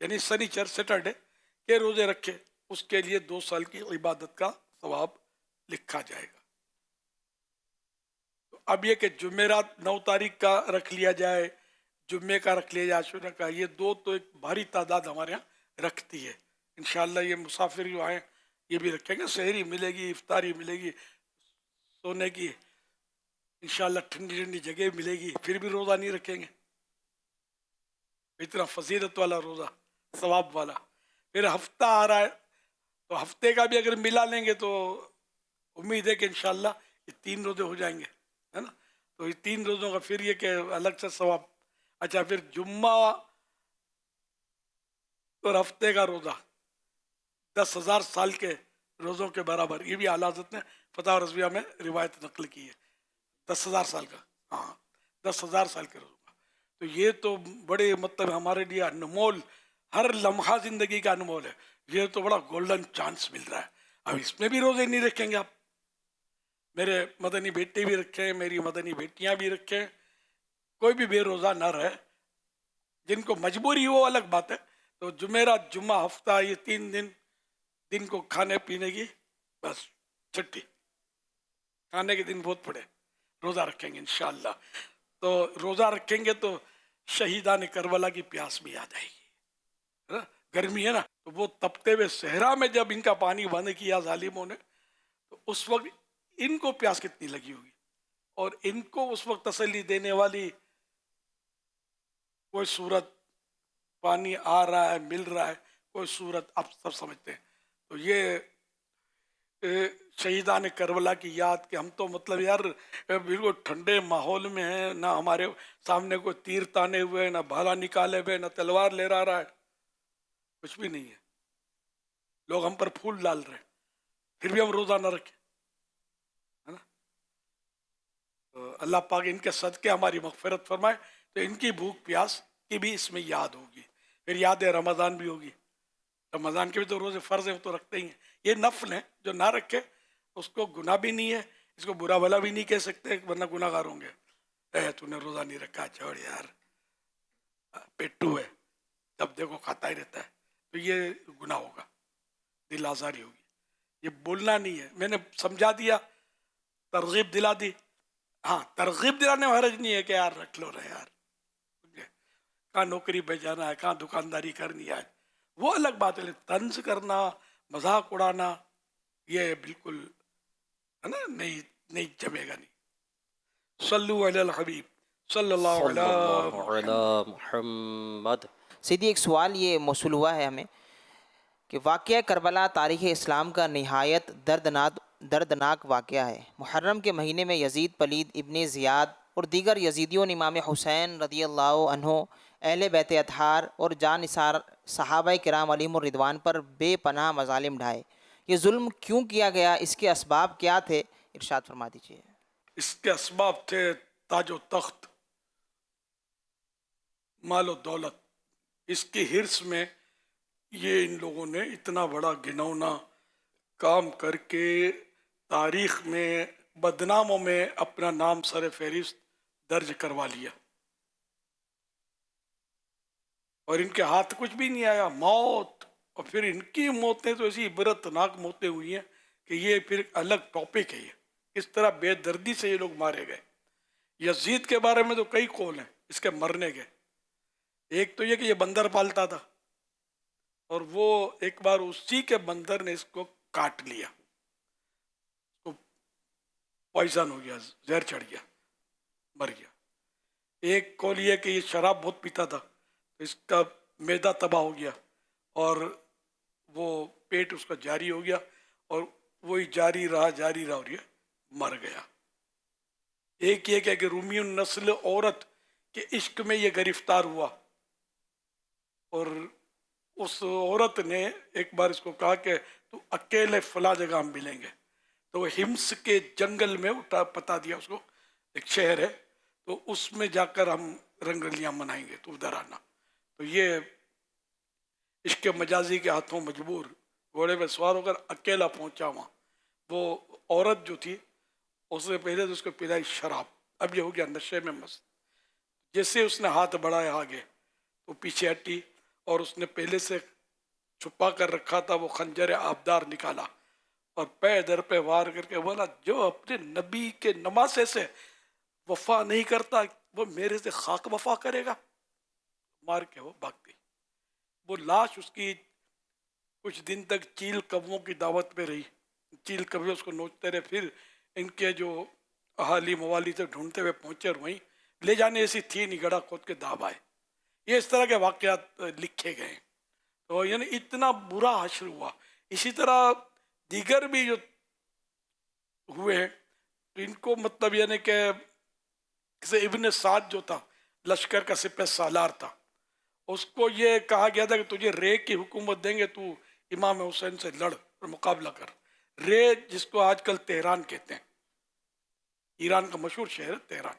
یعنی سنیچر سیٹرڈے کے روزے رکھے اس کے لیے 2 سال کی عبادت کا ثواب لکھا جائے گا. تو اب یہ کہ جمعرات 9 تاریخ کا رکھ لیا جائے، جمعے کا رکھ لیا جائے، عاشورہ کا، یہ 2 تو ایک بھاری تعداد ہمارے یہاں رکھتی ہے. انشاءاللہ یہ مسافر جو آئیں یہ بھی رکھیں گے، سحری ملے گی، افطاری ملے گی، سونے کی انشاءاللہ ٹھنڈی ٹھنڈی جگہ ملے گی، پھر بھی روزہ نہیں رکھیں گے. اتنا فضیلت والا روزہ، ثواب والا. پھر ہفتہ آ رہا ہے تو ہفتے کا بھی اگر ملا لیں گے تو امید ہے کہ انشاءاللہ یہ 3 روزے ہو جائیں گے، ہے نا. تو یہ 3 روزوں کا پھر یہ کہ الگ سے ثواب. اچھا پھر جمعہ اور ہفتے کا روزہ 10,000 سال کے روزوں کے برابر، یہ بھی اعلیٰ حضرت نے فتح رضویہ میں روایت نقل کی ہے. 10,000 سال کا، ہاں 10,000 سال کے روزوں کا. تو یہ تو بڑے مطلب ہمارے لیے انمول، ہر لمحہ زندگی کا انمول ہے. یہ تو بڑا گولڈن چانس مل رہا ہے. اب اس میں بھی روزے نہیں رکھیں گے آپ، میرے مدنی بیٹے بھی رکھیں، میری مدنی بیٹیاں بھی رکھیں، کوئی بھی بے روزہ نہ رہے. جن کو مجبوری ہو وہ الگ بات ہے. تو جمعرات، جمعہ، ہفتہ، یہ 3 دن کو کھانے پینے کی بس چھٹی، کھانے کے دن بہت پڑے، روزہ رکھیں گے انشاءاللہ. تو روزہ رکھیں گے تو شہیدان کربلا کی پیاس بھی آ جائے گی. گرمی ہے نا، تو وہ تپتے ہوئے صحرا میں جب ان کا پانی بند کیا ظالموں نے، تو اس وقت ان کو پیاس کتنی لگی ہوگی. اور ان کو اس وقت تسلی دینے والی کوئی صورت، پانی آ رہا ہے، مل رہا ہے، کوئی صورت آپ سب سمجھتے ہیں. تو یہ شہیدان کربلا کی یاد کہ ہم تو مطلب یار بالکل ٹھنڈے ماحول میں ہیں، نہ ہمارے سامنے کوئی تیر تانے ہوئے، نہ بھالا نکالے ہوئے، نہ تلوار لے رہا ہے، کچھ بھی نہیں ہے. لوگ ہم پر پھول ڈال رہے ہیں، پھر بھی ہم روزہ نہ رکھیں، ہے نا. تو اللہ پاک ان کے صدقے ہماری مغفرت فرمائے. تو ان کی بھوک پیاس کی بھی اس میں یاد ہوگی. پھر یاد رمضان بھی ہوگی. رمضان کے بھی تو روزے فرض ہیں، وہ تو رکھتے ہی ہیں. یہ نفل ہیں، جو نہ رکھے اس کو گناہ بھی نہیں ہے، اس کو برا بھلا بھی نہیں کہہ سکتے ورنہ گناہ گار ہوں گے. تو نے روزہ نہیں رکھا، چھوڑ یار، پیٹو ہے، جب دیکھو کھاتا ہی رہتا ہے. تو یہ گناہ ہوگا، دل آزاری ہوگی. یہ بولنا نہیں ہے. میں نے سمجھا دیا، ترغیب دلا دی. ہاں ترغیب دلانے میں حرج نہیں ہے کہ یار رکھ لو رہے یار، کہاں نوکری پہ جانا ہے، کہاں دکانداری کرنی ہے، وہ الگ بات ہے. طنز کرنا، مذاق اڑانا، یہ بالکل ہے نا نہیں جمے گا. نہیں. صلو علی الحبیب صلی اللہ صلی اللہ علیہ علی محمد. سیدھی ایک سوال یہ موصول ہوا ہے ہمیں کہ واقعہ کربلا تاریخ اسلام کا نہایت دردناک واقعہ ہے. محرم کے مہینے میں یزید پلید ابن زیاد اور دیگر یزیدیوں نے امام حسین رضی اللہ عنہ، اہل بیت اطہار اور جان نثار صحابہ کرام علیہم الرضوان پر بے پناہ مظالم ڈھائے. یہ ظلم کیوں کیا گیا؟ اس کے اسباب کیا تھے؟ ارشاد فرما دیجیے. اس کے اسباب تھے تاج و تخت، مال و دولت. اس کی حرص میں یہ ان لوگوں نے اتنا بڑا گھناؤنا کام کر کے تاریخ میں بدناموں میں اپنا نام سر فہرست درج کروا لیا. اور ان کے ہاتھ کچھ بھی نہیں آیا، موت. اور پھر ان کی موتیں تو ایسی عبرتناک موتیں ہوئی ہیں کہ یہ پھر الگ ٹاپک ہے. یہ اس طرح بے دردی سے یہ لوگ مارے گئے. یزید کے بارے میں تو کئی قول ہیں اس کے مرنے کے. ایک تو یہ کہ یہ بندر پالتا تھا، اور وہ ایک بار اسی کے بندر نے اس کو کاٹ لیا، اس کو پوائزن ہو گیا، زہر چڑھ گیا، مر گیا. ایک قول یہ کہ یہ شراب بہت پیتا تھا، اس کا معدہ تباہ ہو گیا اور وہ پیٹ اس کا جاری ہو گیا، اور وہی جاری رہا اور یہ مر گیا. ایک یہ کہ رومی النسل عورت کے عشق میں یہ گرفتار ہوا، اور اس عورت نے ایک بار اس کو کہا کہ تو اکیلے فلاں جگہ ہم ملیں گے. تو وہ ہمس کے جنگل میں پتا دیا اس کو، ایک شہر ہے، تو اس میں جا کر ہم رنگلیاں منائیں گے، تو ادھر آنا. تو یہ عشق مجازی کے ہاتھوں مجبور گھوڑے پہ سوار ہو کر اکیلا پہنچا وہاں. وہ عورت جو تھی اس سے پہلے تو اس کو پلائی شراب، اب یہ ہو گیا نشے میں مست. جیسے اس نے ہاتھ بڑھایا آگے تو پیچھے ہٹی اور اس نے پہلے سے چھپا کر رکھا تھا وہ خنجر آبدار نکالا اور پے در پہ وار کر کے بولا جو اپنے نبی کے نماسے سے وفا نہیں کرتا وہ میرے سے خاک وفا کرے گا. مار کے وہ بھاگ گئی. وہ لاش اس کی کچھ دن تک چیل کووں کی دعوت پہ رہی. چیل کوے اس کو نوچتے رہے. پھر ان کے جو اہالی موالی سے ڈھونڈتے ہوئے پہنچے اور وہیں لے جانے ایسی تھی نہیں, گڑھا کھود کے داب آئے. یہ اس طرح کے واقعات لکھے گئے. تو یعنی اتنا برا حشر ہوا. اسی طرح دیگر بھی جو ہوئے ہیں تو ان کو مطلب یعنی کہ ابن سعد جو تھا لشکر کا سپہ سالار تھا, اس کو یہ کہا گیا تھا کہ تجھے رے کی حکومت دیں گے, تو امام حسین سے لڑ اور مقابلہ کر. رے جس کو آج کل تہران کہتے ہیں, ایران کا مشہور شہر ہے تہران,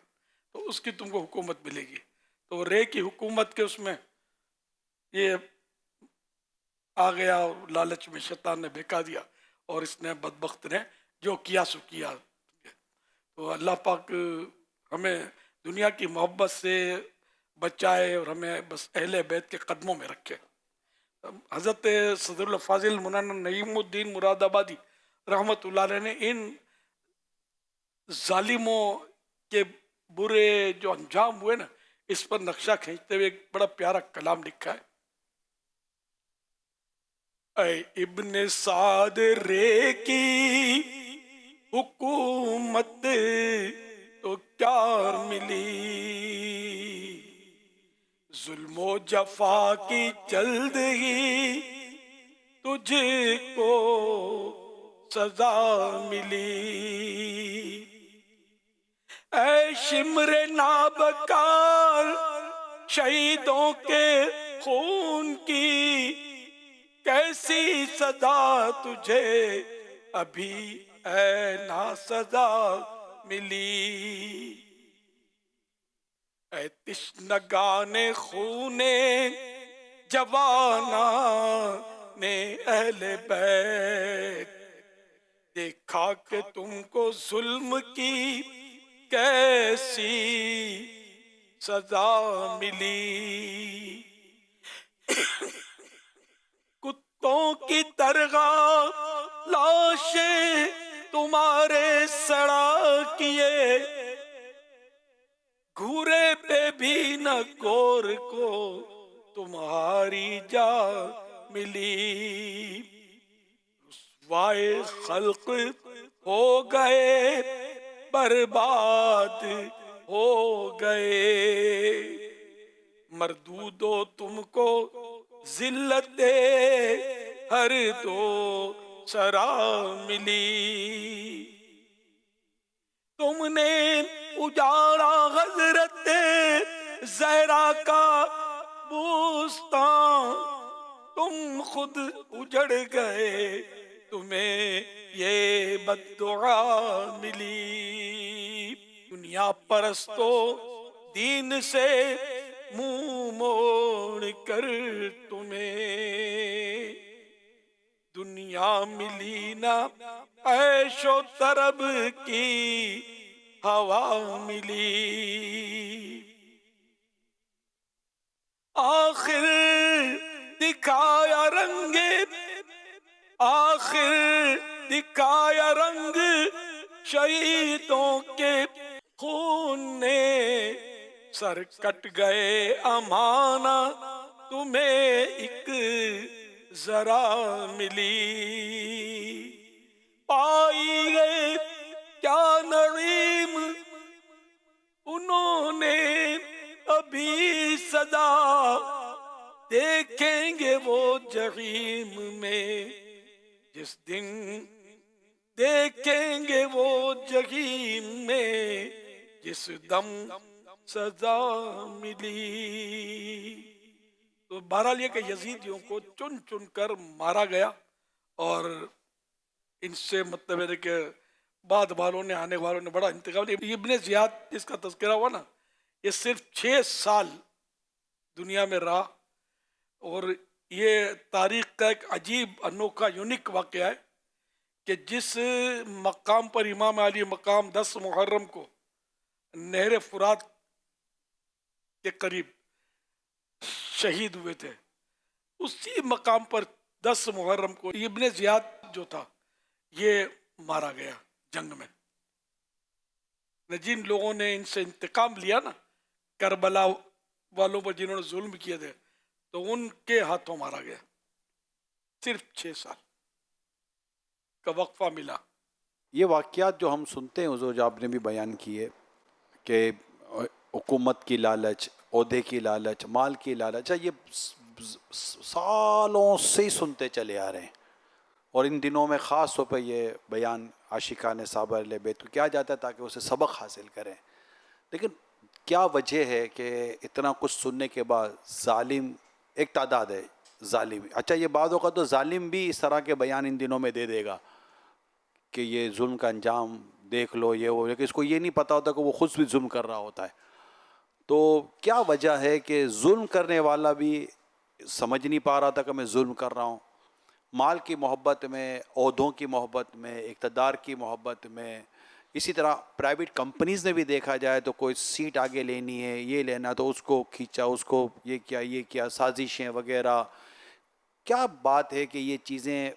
تو اس کی تم کو حکومت ملے گی. تو رے کی حکومت کے اس میں یہ آ گیا اور لالچ میں شیطان نے بہکا دیا اور اس نے بدبخت نے جو کیا سو کیا. تو اللہ پاک ہمیں دنیا کی محبت سے بچائے اور ہمیں بس اہل بیت کے قدموں میں رکھے. حضرت صدر الفاضل مولانا نعیم الدین مراد آبادی رحمۃ اللہ علیہ نے ان ظالموں کے برے جو انجام ہوئے نا اس پر نقشہ کھینچتے ہوئے ایک بڑا پیارا کلام لکھا ہے. اے ابن سعد رے کی حکومت تو کیا ملی, ظلم و جفا کی جلد ہی تجھ کو سزا ملی. اے شمر نابکار شہیدوں کے خون کی کیسی سزا تجھے ابھی اے نا سزا ملی. اے تشنگان خون جوانا نے اہل بیت دیکھا کہ تم کو ظلم کی کیسی سزا ملی. کتوں کی طرح لاشیں تمہارے سڑا کیے, گھورے پہ بھی نہ گور کو تمہاری جا ملی. رسوائے خلق ہو گئے برباد ہو گئے, مردودو تم کو ذلت ہر دو سرا ملی. تم نے اجاڑا حضرت زہرا کا بوستان, تم خود اجڑ گئے تمہیں یہ بددعا ملی. دنیا پرستو دین سے منہ موڑ کر تمہیں دنیا ملی نہ عیش و طرب کی ہوا ملی. آخر دکھایا رنگ, آخر دکھایا رنگ شہیدوں کے خون نے, سر کٹ گئے امانہ تمہیں ایک ذرا ملی. پائی گئے کیا نعیم انہوں نے ابھی سزا, دیکھیں گے وہ جحیم میں جس دن, دیکھیں گے وہ جحیم میں جس دم سزا ملی. تو بہرحال یہ کہ یزیدیوں کو چن چن کر مارا گیا اور ان سے مطلب ہے کہ بعد والوں نے آنے والوں نے بڑا انتقام لیا. ابن زیاد جس کا تذکرہ ہوا نا یہ صرف 6 سال دنیا میں رہا اور یہ تاریخ کا ایک عجیب انوکھا یونیک واقعہ ہے کہ جس مقام پر امام علی مقام 10 محرم کو نہر فرات کے قریب شہید ہوئے تھے اسی مقام پر 10 محرم کو ابن زیاد جو تھا یہ مارا گیا جنگ میں. جن لوگوں نے ان سے انتقام لیا نا کربلا والوں پر جنہوں نے ظلم کیے تھے تو ان کے ہاتھوں مارا گیا. صرف 6 سال کا وقفہ ملا. یہ واقعات جو ہم سنتے ہیں حضور جو آپ نے بھی بیان کیے کہ حکومت کی لالچ، عہدے کی لالچ، مال کی لالچ، یہ سالوں سے ہی سنتے چلے آ رہے ہیں. اور ان دنوں میں خاص طور پہ یہ بیان عاشقان صحابہ اہل بیت کو کیا جاتا ہے تاکہ اسے سبق حاصل کریں. لیکن کیا وجہ ہے کہ اتنا کچھ سننے کے بعد ظالم ایک تعداد ہے ظالم. اچھا یہ بعض اوقات تو ظالم بھی اس طرح کے بیان ان دنوں میں دے گا کہ یہ ظلم کا انجام دیکھ لو یہ وہ، لیکن اس کو یہ نہیں پتہ ہوتا کہ وہ خود بھی ظلم کر رہا ہوتا ہے. تو کیا وجہ ہے کہ ظلم کرنے والا بھی سمجھ نہیں پا رہا تھا کہ میں ظلم کر رہا ہوں؟ مال کی محبت میں، عہدوں کی محبت میں، اقتدار کی محبت میں. اسی طرح پرائیویٹ کمپنیز نے بھی دیکھا جائے تو کوئی سیٹ آگے لینی ہے، یہ لینا تو اس کو کھینچا، اس کو یہ کیا سازشیں وغیرہ. کیا بات ہے کہ یہ چیزیں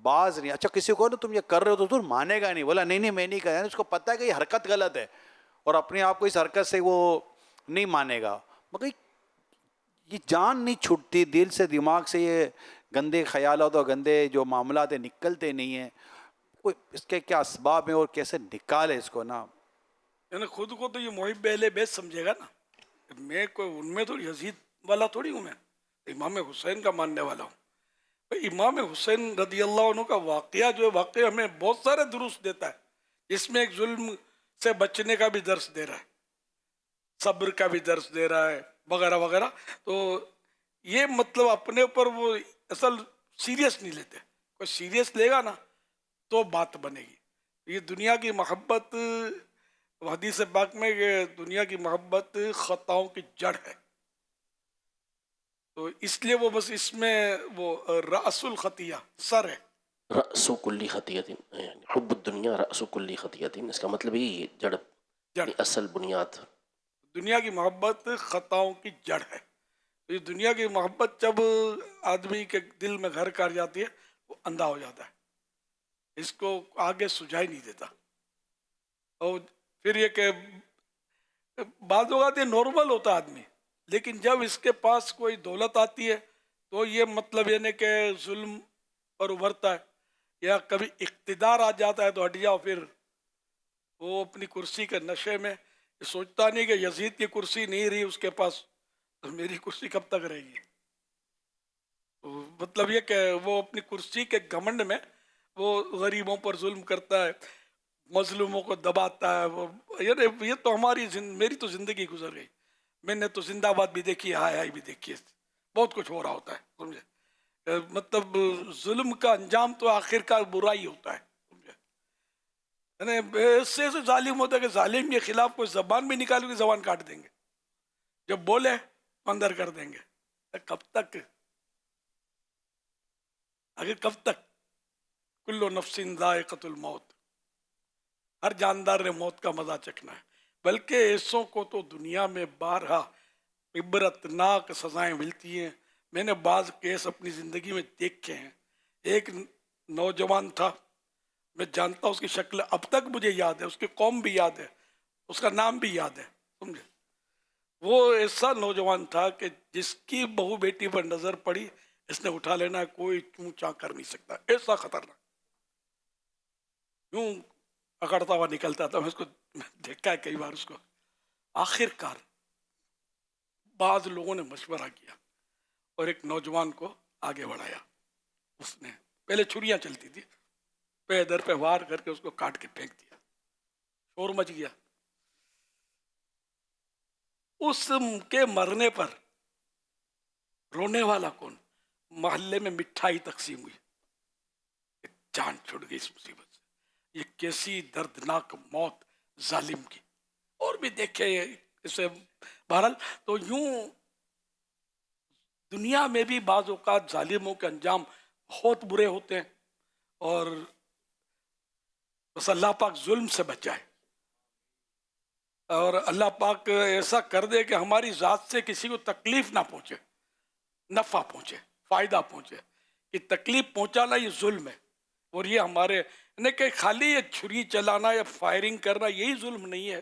بعض نہیں. اچھا کسی کو نا تم یہ کر رہے ہو تو تم مانے گا نہیں، بولا نہیں میں نہیں کر رہا، اس کو پتہ ہے کہ یہ حرکت غلط ہے اور اپنے آپ کو اس حرکت سے وہ نہیں مانے گا، مگر یہ جان نہیں چھٹتی دل سے دماغ سے، یہ گندے خیالات اور گندے جو معاملات نکلتے نہیں ہیں. کوئی اس کے کیا اسباب ہیں اور کیسے نکالے اس کو نا؟ یعنی خود کو تو یہ محب اہل بیت سمجھے گا نا. میں کوئی ان میں تو یزید والا تھوڑی ہوں، میں امام حسین کا ماننے والا ہوں. امام حسین رضی اللہ عنہ کا واقعہ جو ہے واقعہ ہمیں بہت سارے دروس دیتا ہے، جس میں ایک ظلم سے بچنے کا بھی درس دے رہا ہے، صبر کا بھی درس دے رہا ہے وغیرہ وغیرہ. تو یہ مطلب اپنے اوپر وہ اصل سیریس نہیں لیتے. کوئی سیریس لے گا نا تو بات بنے گی. یہ دنیا کی محبت، حدیث پاک میں کہ دنیا کی محبت خطاؤں کی جڑ ہے. تو اس لیے وہ بس اس میں وہ رأس الخطیہ سر ہے. رأس کلی خطیۃ، یعنی حب الدنیا رأس کلی خطیۃ، اس کا مطلب یہ جڑ اصل بنیاد. دنیا کی محبت خطاؤں کی جڑ ہے. یہ دنیا کی محبت جب آدمی کے دل میں گھر کر جاتی ہے وہ اندھا ہو جاتا ہے، اس کو آگے سجھائی نہیں دیتا. اور پھر یہ کہ بعض اوقات یہ نارمل ہوتا آدمی، لیکن جب اس کے پاس کوئی دولت آتی ہے تو یہ مطلب یعنی کہ ظلم پر ابھرتا ہے، یا کبھی اقتدار آ جاتا ہے تو ہٹ جاؤ. پھر وہ اپنی کرسی کے نشے میں یہ سوچتا نہیں کہ یزید کی کرسی نہیں رہی اس کے پاس تو میری کرسی کب تک رہے گی. مطلب یہ کہ وہ اپنی کرسی کے گھمنڈ میں وہ غریبوں پر ظلم کرتا ہے، مظلوموں کو دباتا ہے. وہ یہ تو میری تو زندگی گزر گئی. میں نے تو زندہ باد بھی دیکھی ہے، ہائے ہائے بھی دیکھی ہے، بہت کچھ ہو رہا ہوتا ہے. سمجھے مطلب ظلم کا انجام تو آخر کار برائی ہوتا ہے. سمجھے اس سے ظالم ہوتا ہے کہ ظالم کے خلاف کوئی زبان بھی نکالے گی زبان کاٹ دیں گے، جب بولے اندر کر دیں گے. کب تک؟ آگے کب تک؟ کل نفس ذائقۃ الموت، ہر جاندار نے موت کا مزہ چکھنا ہے. بلکہ ایسوں کو تو دنیا میں بارہا عبرتناک سزائیں ملتی ہیں. میں نے بعض کیس اپنی زندگی میں دیکھے ہیں. ایک نوجوان تھا، میں جانتا ہوں اس کی شکل اب تک مجھے یاد ہے، اس کی قوم بھی یاد ہے، اس کا نام بھی یاد ہے. سمجھے وہ ایسا نوجوان تھا کہ جس کی بہو بیٹی پر نظر پڑی اس نے اٹھا لینا ہے، کوئی چوں چاں کر نہیں سکتا. ایسا خطرناک، یوں اکڑتا ہوا نکلتا تھا. میں اس کو دیکھا ہے کئی بار. اس کو آخر کار بعض لوگوں نے مشورہ کیا اور ایک نوجوان کو آگے بڑھایا. اس نے پہلے چھریاں چلتی تھی، پہ در پہ وار کر کے اس کو کاٹ کے پھینک دیا. شور مچ گیا. اس کے مرنے پر رونے والا کون؟ محلے میں مٹھائی تقسیم ہوئی. جان چھوٹ گئی اس مصیبت سے. یہ کیسی دردناک موت ظالم کی. اور بھی دیکھے اسے. بہرحال تو یوں دنیا میں بھی بعض اوقات ظالموں کے انجام بہت برے ہوتے ہیں، اور بس اللہ پاک ظلم سے بچائے، اور اللہ پاک ایسا کر دے کہ ہماری ذات سے کسی کو تکلیف نہ پہنچے، نفع پہنچے. فائدہ پہنچے. کہ تکلیف پہنچانا یہ ظلم ہے. اور یہ ہمارے یعنی کہ خالی یہ چھری چلانا یا فائرنگ کرنا یہی ظلم نہیں ہے.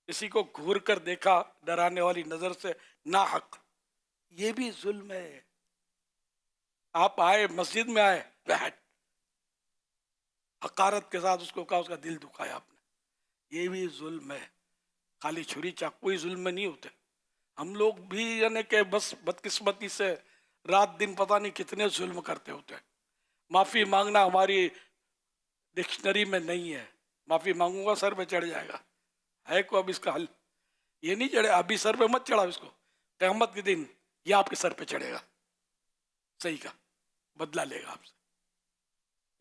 کسی کو گھور کر دیکھا ڈرانے والی نظر سے ناحق، یہ بھی ظلم ہے. آپ آئے مسجد میں آئے بیٹھ حقارت کے ساتھ اس کو کہا، اس کا دل دکھایا آپ نے، یہ بھی ظلم ہے. خالی چھری چاقو ہی ظلم میں نہیں ہوتے. ہم لوگ بھی یعنی کہ بس بدقسمتی سے رات دن پتہ نہیں کتنے ظلم کرتے ہوتے ہیں. معافی مانگنا ہماری ڈکشنری میں نہیں ہے. معافی مانگوں گا سر پہ چڑھ جائے گا. ہے کو اب اس کا حل؟ یہ نہیں چڑھے. ابھی سر پہ مت چڑھاؤ اس کو، قیامت کے دن یہ آپ کے سر پہ چڑھے گا. صحیح کا بدلہ لے گا آپ سے.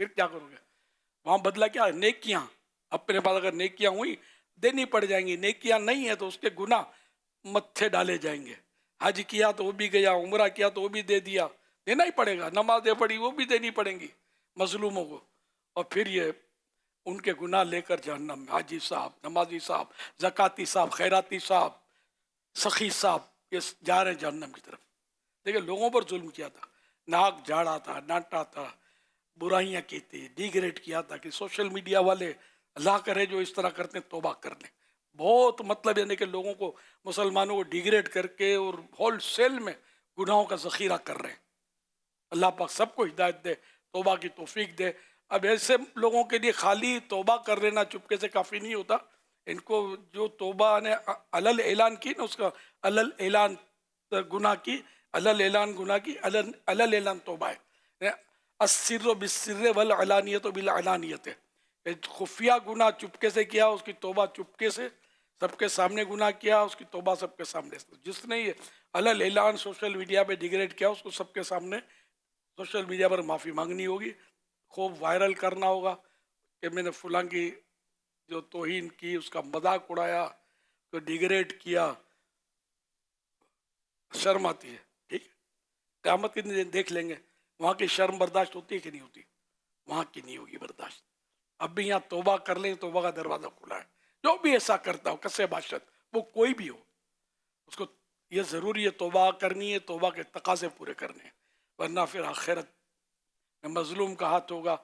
پھر کیا کرو گے وہاں؟ بدلہ کیا ہے؟ نیکیاں. اپنے پاس اگر نیکیاں ہوئی دینی پڑ جائیں گی، نیکیاں نہیں ہیں تو اس کے گناہ متھے ڈالے جائیں گے. حج کیا تو وہ بھی گیا، عمرہ کیا تو وہ بھی دے دیا، دینا ہی پڑے گا. نمازیں پڑھی وہ بھی دینی پڑیں گی مظلوموں کو. اور پھر یہ ان کے گناہ لے کر جہنم میں حاجی صاحب، نمازی صاحب، زکاتی صاحب، خیراتی صاحب، سخی صاحب یہ جا رہے ہیں جہنم کی طرف. دیکھیں لوگوں پر ظلم کیا تھا، ناک جھاڑا تھا، ڈانٹا تھا، برائیاں کی تھی، ڈیگریڈ کیا تھا. کہ سوشل میڈیا والے اللہ کرے جو اس طرح کرتے ہیں توبہ کر لیں. بہت مطلب یعنی کہ لوگوں کو، مسلمانوں کو ڈیگریڈ کر کے اور ہول سیل میں گناہوں کا ذخیرہ کر رہے ہیں. اللہ پاک سب کو ہدایت دے، توبہ کی توفیق دے. اب ایسے لوگوں کے لیے خالی توبہ کر لینا چپکے سے کافی نہیں ہوتا. ان کو جو توبہ نے علل اعلان کی نا، اس کا علل اعلان گناہ کی، علل اعلان گناہ کی، علل اعلان توبہ ہے. السر بالسر والعلانیت بالعلانیت ہے. خفیہ گناہ چپکے سے کیا، اس کی توبہ چپکے سے. سب کے سامنے گناہ کیا، اس کی توبہ سب کے سامنے. جس نے یہ علل اعلان سوشل میڈیا پہ ڈیگریڈ کیا، اس کو سب کے سامنے سوشل میڈیا پر معافی مانگنی ہوگی. خوب وائرل کرنا ہوگا کہ میں نے فلاں کی جو توہین کی، اس کا مذاق اڑایا، تو ڈیگریڈ کیا. شرم آتی ہے. ٹھیک ہے، قیامت کے دن دیکھ لیں گے وہاں کی شرم برداشت ہوتی ہے کہ نہیں ہوتی. وہاں کی نہیں ہوگی برداشت. اب بھی یہاں توبہ کر لیں، توبہ کا دروازہ کھلا ہے. جو بھی ایسا کرتا ہو کسے باشد، وہ کوئی بھی ہو، اس کو یہ ضروری ہے توبہ کرنی ہے، توبہ کے تقاضے پورے کرنے ہیں. ورنہ پھر آخرت میں مظلوم کا ہاتھ ہوگا،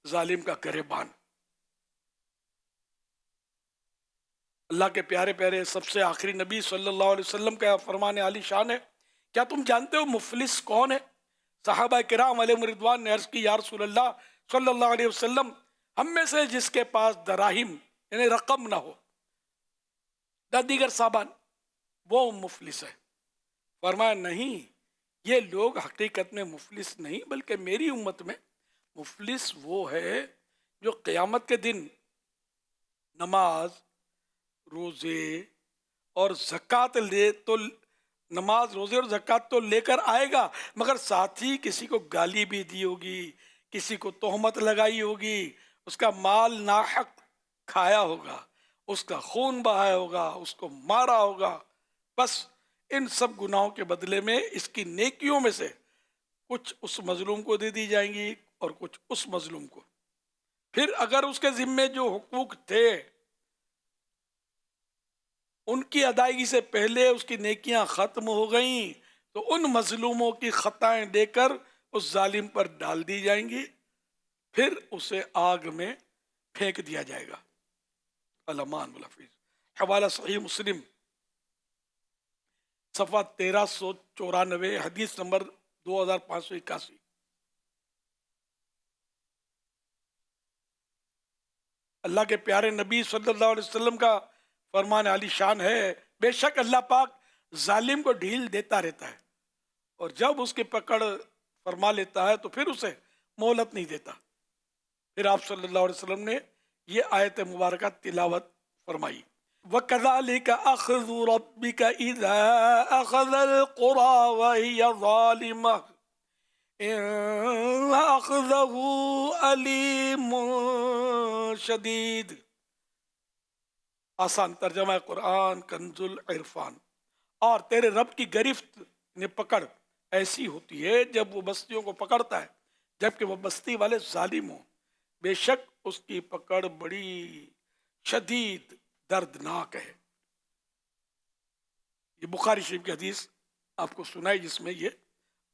ظالم کا گریبان. اللہ کے پیارے پیارے سب سے آخری نبی صلی اللہ علیہ وسلم کا فرمان عالی شان ہے. کیا تم جانتے ہو مفلس کون ہے؟ صحابہ کرام علیہم رضوان نے عرض کی، یا رسول اللہ صلی اللہ علیہ وسلم، ہم میں سے جس کے پاس دراہم یعنی رقم نہ ہو نہ دیگر سامان، وہ مفلس ہے. فرمایا نہیں، یہ لوگ حقیقت میں مفلس نہیں، بلکہ میری امت میں مفلس وہ ہے جو قیامت کے دن نماز، روزے اور زکوٰۃ لے تو نماز، روزے اور زکوٰۃ تو لے کر آئے گا، مگر ساتھ ہی کسی کو گالی بھی دی ہوگی، کسی کو تہمت لگائی ہوگی، اس کا مال ناحق کھایا ہوگا، اس کا خون بہایا ہوگا، اس کو مارا ہوگا. بس ان سب گناہوں کے بدلے میں اس کی نیکیوں میں سے کچھ اس مظلوم کو دے دی جائیں گی اور کچھ اس مظلوم کو. پھر اگر اس کے ذمے جو حقوق تھے ان کی ادائیگی سے پہلے اس کی نیکیاں ختم ہو گئیں تو ان مظلوموں کی خطائیں دے کر اس ظالم پر ڈال دی جائیں گی، پھر اسے آگ میں پھینک دیا جائے گا. الامان الحفیظ. حوالہ صحیح مسلم صفحہ 1394، حدیث نمبر 2581. اللہ کے پیارے نبی صلی اللہ علیہ وسلم کا فرمان عالی شان ہے، بے شک اللہ پاک ظالم کو ڈھیل دیتا رہتا ہے، اور جب اس کی پکڑ فرما لیتا ہے تو پھر اسے مہلت نہیں دیتا. پھر آپ صلی اللہ علیہ وسلم نے یہ آیت مبارکہ تلاوت فرمائی، وَكَذَلِكَ أَخْذُ رَبِّكَ إِذَا أَخَذَ الْقُرَى وَهِيَ ظَالِمَةٌ إِنَّ أَخْذَهُ أَلِيمٌ شَدِيدٌ. آسان ترجمہ قرآن کنز العرفان. اور تیرے رب کی گرفت نے پکڑ ایسی ہوتی ہے جب وہ بستیوں کو پکڑتا ہے جبکہ وہ بستی والے ظالم ہوں، بے شک اس کی پکڑ بڑی شدید دردناک ہے. یہ بخاری شریف کی حدیث آپ کو سنائی جس میں یہ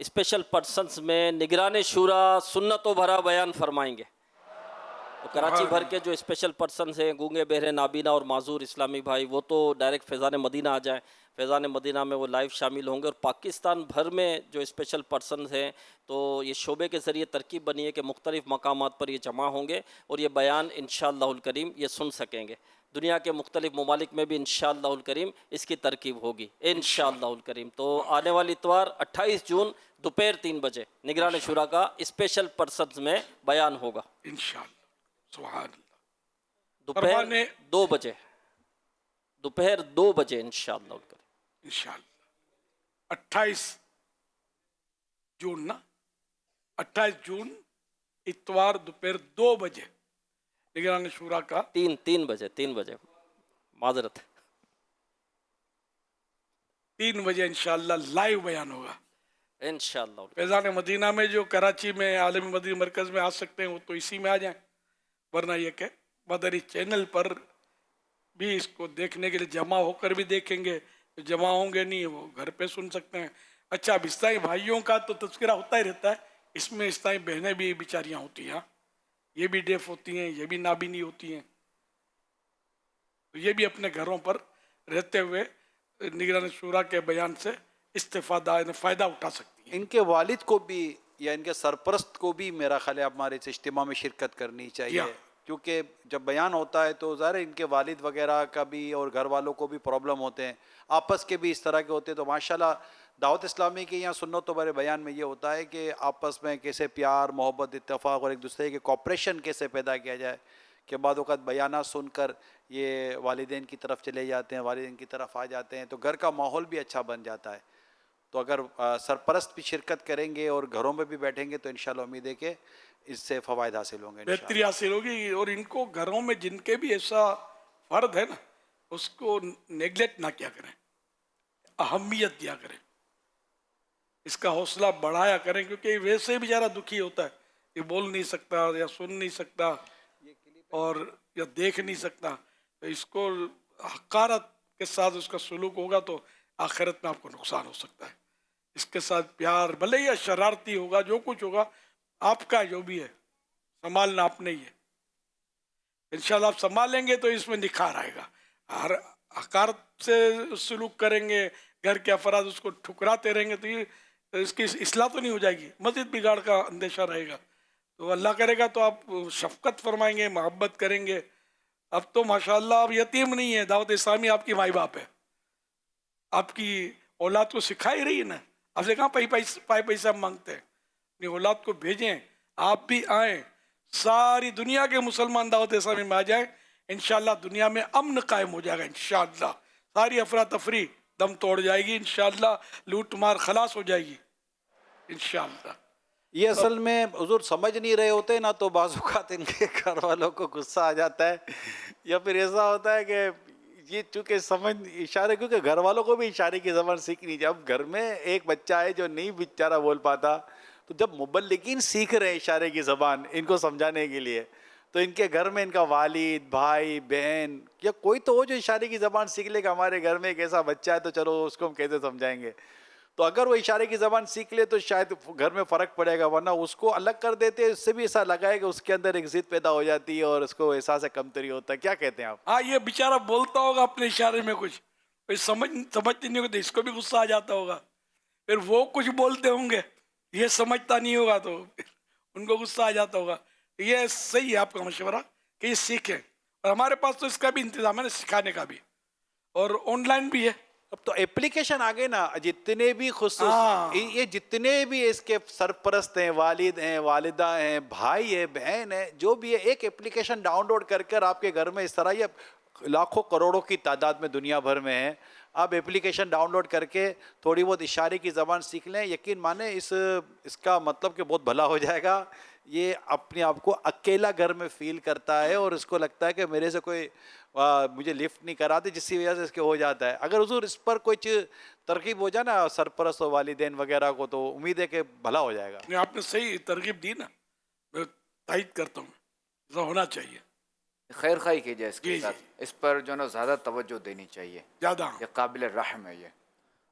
اسپیشل پرسنز میں نگران شورا سنتوں بھرا بیان فرمائیں گے. تو کراچی بھر کے جو اسپیشل پرسنز ہیں، گونگے بہرے نابینا اور معذور اسلامی بھائی، وہ تو ڈائریکٹ فیضان مدینہ آ جائیں. فیضان مدینہ میں وہ لائیو شامل ہوں گے. اور پاکستان بھر میں جو اسپیشل پرسنز ہیں تو یہ شعبے کے ذریعے ترکیب بنی ہے کہ مختلف مقامات پر یہ جمع ہوں گے اور یہ بیان انشاءاللہ الکریم یہ سن سکیں گے. دنیا کے مختلف ممالک میں بھی انشاءاللہ الکریم اس کی ترکیب ہوگی انشاءاللہ الکریم. تو آنے والی اتوار 28 جون دوپہر 3 بجے نگران شورا کا اسپیشل پرسنز میں بیان ہوگا انشاءاللہ. سبحان اللہ. دوپہر 2 بجے، دوپہر 2 بجے انشاءاللہ الکریم. انشاءاللہ 28 جون نا، 28 جون اتوار دوپہر 2 بجے نگران شورا کا 3 بجے معذرت 3 بجے انشاءاللہ لائیو بیان ہوگا انشاءاللہ. فیضان مدینہ میں جو کراچی میں عالمی مدنی مرکز میں آ سکتے ہیں وہ تو اسی میں آ جائیں، ورنہ یہ کہ مدری چینل پر بھی اس کو دیکھنے کے لیے جمع ہو کر بھی دیکھیں گے. جمع ہوں گے نہیں وہ گھر پہ سن سکتے ہیں. اچھا اب عیسائی بھائیوں کا تو تذکرہ ہوتا ہی رہتا ہے، اس میں عیسائی بہنیں بھی بیچاریاں ہوتی ہیں، یہ بھی ڈیف ہوتی ہیں، یہ بھی نابینی ہوتی ہیں. تو یہ بھی اپنے گھروں پر رہتے ہوئے نگران شورا کے بیان سے استفادہ فائدہ اٹھا سکتی ہیں. ان کے والد کو بھی یا ان کے سرپرست کو بھی میرا خیال ہے ہمارے اس اجتماع میں شرکت کرنی چاہیے، کیونکہ جب بیان ہوتا ہے تو ظاہر ان کے والد وغیرہ کا بھی اور گھر والوں کو بھی پرابلم ہوتے ہیں، آپس کے بھی اس طرح کے ہوتے ہیں. تو ماشاءاللہ دعوت اسلامی کے یہاں سنتوں بھرے بیان میں یہ ہوتا ہے کہ آپس میں کیسے پیار محبت اتفاق اور ایک دوسرے کے کوپریشن کیسے پیدا کیا جائے، کہ بعض اوقات بیانات سن کر یہ والدین کی طرف چلے جاتے ہیں، والدین کی طرف آ جاتے ہیں، تو گھر کا ماحول بھی اچھا بن جاتا ہے. تو اگر سرپرست بھی شرکت کریں گے اور گھروں میں بھی بیٹھیں گے تو انشاءاللہ امید ہے کہ اس سے فوائد حاصل ہوں گے، بہتری حاصل ہوگی. اور ان کو گھروں میں جن کے بھی ایسا فرد ہے نا اس کو نیگلیکٹ نہ کیا کریں، اہمیت دیا کریں، اس کا حوصلہ بڑھایا کریں، کیونکہ ویسے ہی بیچارہ دکھی ہوتا ہے، یہ بول نہیں سکتا یا سن نہیں سکتا اور یا دیکھ نہیں سکتا. تو اس کو حقارت کے ساتھ اس کا سلوک ہوگا تو آخرت میں آپ کو نقصان ہو سکتا ہے. اس کے ساتھ پیار بھلے یا شرارتی ہوگا، جو کچھ ہوگا آپ کا جو بھی ہے سنبھالنا آپ نے ہی ہے. انشاءاللہ آپ سنبھالیں گے تو اس میں نکھار آئے گا. ہر حقارت سے سلوک کریں گے، گھر کے افراد اس کو ٹھکراتے رہیں گے تو یہ اس کی اصلاح تو نہیں ہو جائے گی، مزید بگاڑ کا اندیشہ رہے گا. تو اللہ کرے گا تو آپ شفقت فرمائیں گے، محبت کریں گے. اب تو ماشاءاللہ آپ یتیم نہیں ہے، دعوت اسلامی آپ کی مائی باپ ہے، آپ کی اولاد کو سکھائی رہی ہے نا. آپ سے کہاں پائی پیسہ مانگتے ہیں، اپنی اولاد کو بھیجیں، آپ بھی آئیں، ساری دنیا کے مسلمان دعوت اسلامی میں آ جائیں. انشاءاللہ دنیا میں امن قائم ہو جائے گا انشاءاللہ. ساری افراتفری دم توڑ جائے گی انشاءاللہ، لوٹ مار خلاص ہو جائے گی انشاءاللہ. یہ اصل میں حضور سمجھ نہیں رہے ہوتے نا، تو بعض اوقات ان کے گھر والوں کو غصہ آ جاتا ہے، یا پھر ایسا ہوتا ہے کہ یہ چونکہ سمجھ اشارے، کیونکہ گھر والوں کو بھی اشارے کی زبان سیکھنی چاہیے. اب گھر میں ایک بچہ ہے جو نہیں بیچارہ بول پاتا، تو جب مبلغین سیکھ رہے ہیں اشارے کی زبان ان کو سمجھانے کے لیے، تو ان کے گھر میں ان کا والد بھائی بہن یا کوئی تو ہو جو اشارے کی زبان سیکھ لے کہ ہمارے گھر میں ایک ایسا بچہ ہے تو چلو اس کو ہم کیسے سمجھائیں گے. تو اگر وہ اشارے کی زبان سیکھ لے تو شاید گھر میں فرق پڑے گا، ورنہ اس کو الگ کر دیتے اس سے بھی ایسا لگا ہے کہ اس کے اندر ایک ضد پیدا ہو جاتی ہے اور اس کو احساس کمتری ہوتا ہے. کیا کہتے ہیں آپ؟ ہاں یہ بیچارہ بولتا ہوگا اپنے اشارے میں کچھ سمجھتے نہیں ہوگا تو اس کو بھی غصہ آ جاتا ہوگا، پھر وہ کچھ بولتے ہوں گے یہ سمجھتا نہیں ہوگا تو ان کو غصہ آ جاتا ہوگا. یہ صحیح ہے آپ کا مشورہ کہ یہ سیکھیں، اور ہمارے پاس تو اس کا بھی انتظام ہے نا سکھانے کا بھی، اور آن لائن بھی ہے. اب تو اپلیکیشن آ گئے نا، جتنے بھی یہ جتنے بھی اس کے سرپرست ہیں، والد ہیں والدہ ہیں بھائی ہیں بہن ہیں، جو بھی ہے ایک اپلیکیشن ڈاؤن لوڈ کر آپ کے گھر میں، اس طرح یہ لاکھوں کروڑوں کی تعداد میں دنیا بھر میں ہیں، آپ اپلیکیشن ڈاؤن لوڈ کر کے تھوڑی بہت اشارے کی زبان سیکھ لیں. یقین مانیں اس کا مطلب کہ بہت بھلا ہو جائے گا. یہ اپنے آپ کو اکیلا گھر میں فیل کرتا ہے اور اس کو لگتا ہے کہ میرے سے کوئی مجھے لفٹ نہیں کراتے، جس کی وجہ سے اس کے ہو جاتا ہے. اگر حضور اس پر کوئی ترغیب ہو جائے نا سرپرست و والدین وغیرہ کو، تو امید ہے کہ بھلا ہو جائے گا. آپ نے صحیح ترغیب دی نا، میں تائید کرتا ہوں، ایسا ہونا چاہیے. خیر خواہی کیجیے اس کے ساتھ، اس پر جو نا زیادہ توجہ دینی چاہیے، زیادہ یہ قابل رحم ہے. یہ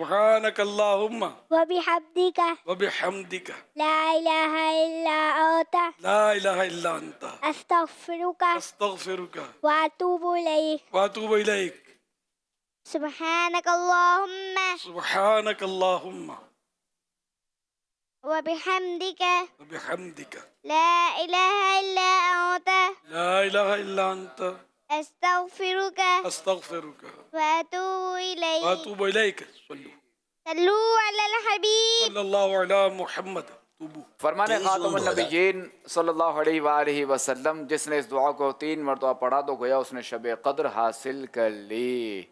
سبحانك اللهم وبحمدك وبحمدك لا إله إلا أنت لا إله إلا أنت أستغفرك أستغفرك وأتوب إليك وأتوب إليك. سبحانك اللهم سبحانك اللهم وبحمدك وبحمدك لا إله إلا أنت لا إله إلا أنت أستغفرك أستغفرك وأتوب إليك وأتوب إليك. صلوا على الحبيب صلی اللہ علی محمد. فرمانے خاتم النبیین صلی اللہ علیہ وآلہ وسلم جس نے اس دعا کو 3 مرتبہ پڑھا تو گویا اس نے شب قدر حاصل کر لی.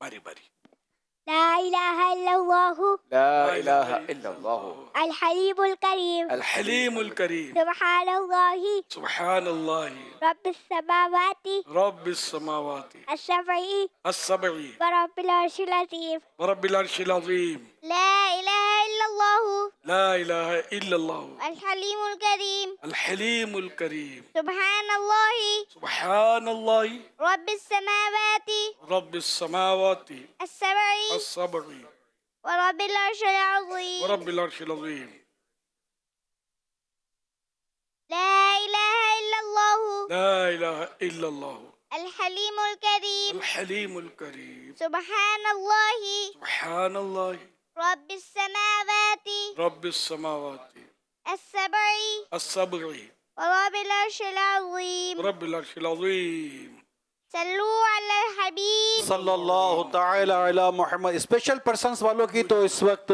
باری باری. لا إله إلا الله لا الہ الا اللہ الحليم الكريم الحلیم الکریم سبحان الله سبحان اللہ رب السماوات رب السماوات السبع السبع ورب العرش العظيم ورب العرش العظیم لا إله إلا الله لا الہ الا اللہ الحليم الكريم الحلیم الکریم سبحان الله سبحان اللہ رب السماوات رب السماوات السبع السبع ورب العرش العظيم ورب العرش العظیم لا إله إلا الله لا الہ الا اللہ الحليم الكريم الحلیم الکریم سبحان الله سبحان اللہ رب السماوات رب السماوات السبع السبع ورب العرش العظيم رب العرش العظیم. صلوا على الحبيب صلی اللہ تعالی علی محمد. اسپیشل پرسنس والوں کی تو اس وقت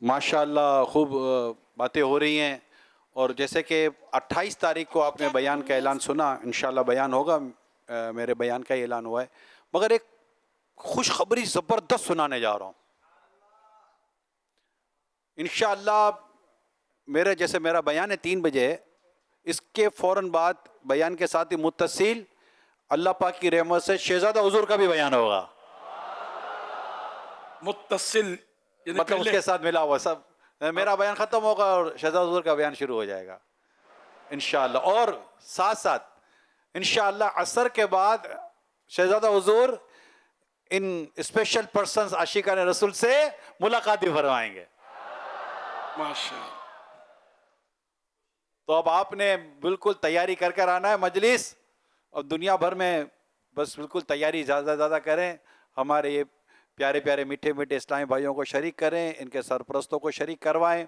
ماشاءاللہ خوب باتیں ہو رہی ہیں، اور جیسے کہ 28 تاریخ کو آپ نے بیان کا اعلان سنا، انشاءاللہ بیان ہوگا، میرے بیان کا ہی اعلان ہوا ہے، مگر ایک خوشخبری زبردست سنانے جا رہا ہوں. انشاءاللہ میرا بیان ہے 3 بجے، اس کے فوراً بعد بیان کے ساتھ ہی متصل اللہ پاک کی رحمت سے شہزادہ حضور کا بھی بیان ہوگا، متصل مطلب اس کے ساتھ ملا ہوا. سب میرا بیان ختم ہوگا اور شہزادہ حضور کا بیان شروع ہو جائے گا انشاءاللہ. اور ساتھ ساتھ انشاءاللہ عصر کے بعد شہزادہ حضور ان اسپیشل پرسنز عاشقان رسول سے ملاقات بھی فرمائیں گے. ماشاءاللہ. تو اب آپ نے بالکل تیاری کر کر آنا ہے مجلس، اور دنیا بھر میں بس بالکل تیاری زیادہ زیادہ کریں. ہمارے یہ پیارے پیارے میٹھے میٹھے اسلامی بھائیوں کو شریک کریں، ان کے سرپرستوں کو شریک کروائیں،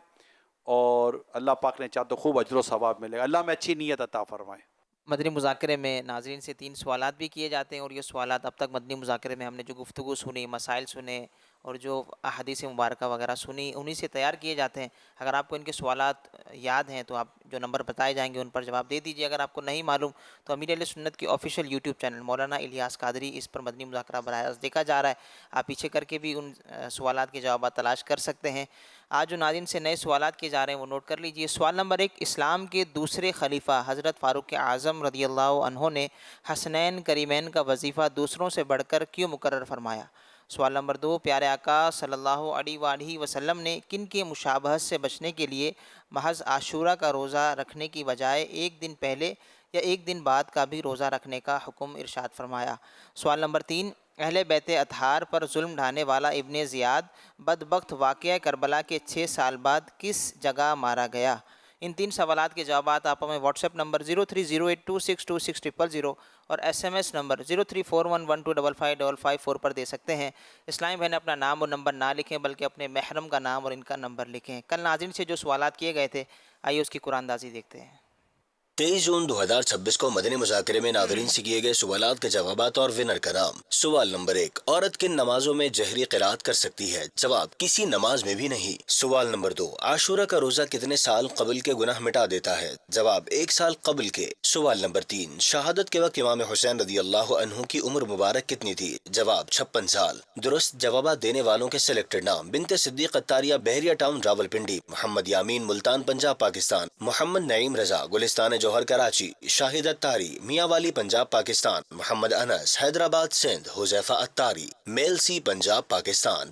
اور اللہ پاک نے چاہا تو خوب اجر و ثواب ملے گا. اللہ میں اچھی نیت عطا فرمائے. مدنی مذاکرے میں ناظرین سے 3 سوالات بھی کیے جاتے ہیں، اور یہ سوالات اب تک مدنی مذاکرے میں ہم نے جو گفتگو سنی، مسائل سنے اور جو احادیث مبارکہ وغیرہ سنی، انہی سے تیار کیے جاتے ہیں. اگر آپ کو ان کے سوالات یاد ہیں تو آپ جو نمبر بتائے جائیں گے ان پر جواب دے دیجیے. اگر آپ کو نہیں معلوم تو امیر اہل سنت کی آفیشیل یوٹیوب چینل مولانا الیاس قادری، اس پر مدنی مذاکرہ براہ راست دیکھا جا رہا ہے. آپ پیچھے کر کے بھی ان سوالات کے جوابات تلاش کر سکتے ہیں. آج جو ناظرین سے نئے سوالات کیے جا رہے ہیں وہ نوٹ کر لیجیے. سوال نمبر 1، اسلام کے دوسرے خلیفہ حضرت فاروق اعظم رضی اللہ عنہ نے حسنین کریمین کا وظیفہ دوسروں سے بڑھ کر کیوں مقرر فرمایا؟ سوال نمبر 2، پیارے آقا صلی اللہ علیہ وآلہ وسلم نے کن کے مشابہت سے بچنے کے لیے محض عاشورہ کا روزہ رکھنے کی بجائے 1 دن پہلے یا 1 دن بعد کا بھی روزہ رکھنے کا حکم ارشاد فرمایا؟ سوال نمبر 3، اہل بیت اطہار پر ظلم ڈھانے والا ابن زیاد بدبخت واقعہ کربلا کے 6 سال بعد کس جگہ مارا گیا؟ ان 3 سوالات کے جوابات آپ ہمیں واٹس ایپ نمبر 0308262600 اور SMS نمبر 0341125555 پر دے سکتے ہیں. اسلامی بہن اپنا نام اور نمبر نہ لکھیں بلکہ اپنے محرم کا نام اور ان کا نمبر لکھیں. کل ناظرین سے جو سوالات کیے گئے تھے آئیے اس کی قرآن اندازی دیکھتے ہیں. 23 جون 2026 کو مدنی مذاکرے میں ناظرین سے کیے گئے سوالات کے جوابات اور ونر کا نام. سوال نمبر 1، عورت کن نمازوں میں جہری قرات کر سکتی ہے؟ جواب، کسی نماز میں بھی نہیں. سوال نمبر 2، عاشورہ کا روزہ کتنے سال قبل کے گناہ مٹا دیتا ہے؟ جواب، 1 سال قبل کے. سوال نمبر 3، شہادت کے وقت امام حسین رضی اللہ عنہ کی عمر مبارک کتنی تھی؟ جواب، 56 سال. درست جوابات دینے والوں کے سلیکٹڈ نام: بنت صدیق اتاریہ، بحریہ ٹاؤن، راولپنڈی; محمد یامین، ملتان پنجاب پاکستان; محمد نعیم رضا، گلستان جوہر کراچی; شاہد اتاری، میاں والی پنجاب پاکستان; محمد انس، حیدرآباد سندھ; حذیفہ اتاری، میل سی پنجاب پاکستان;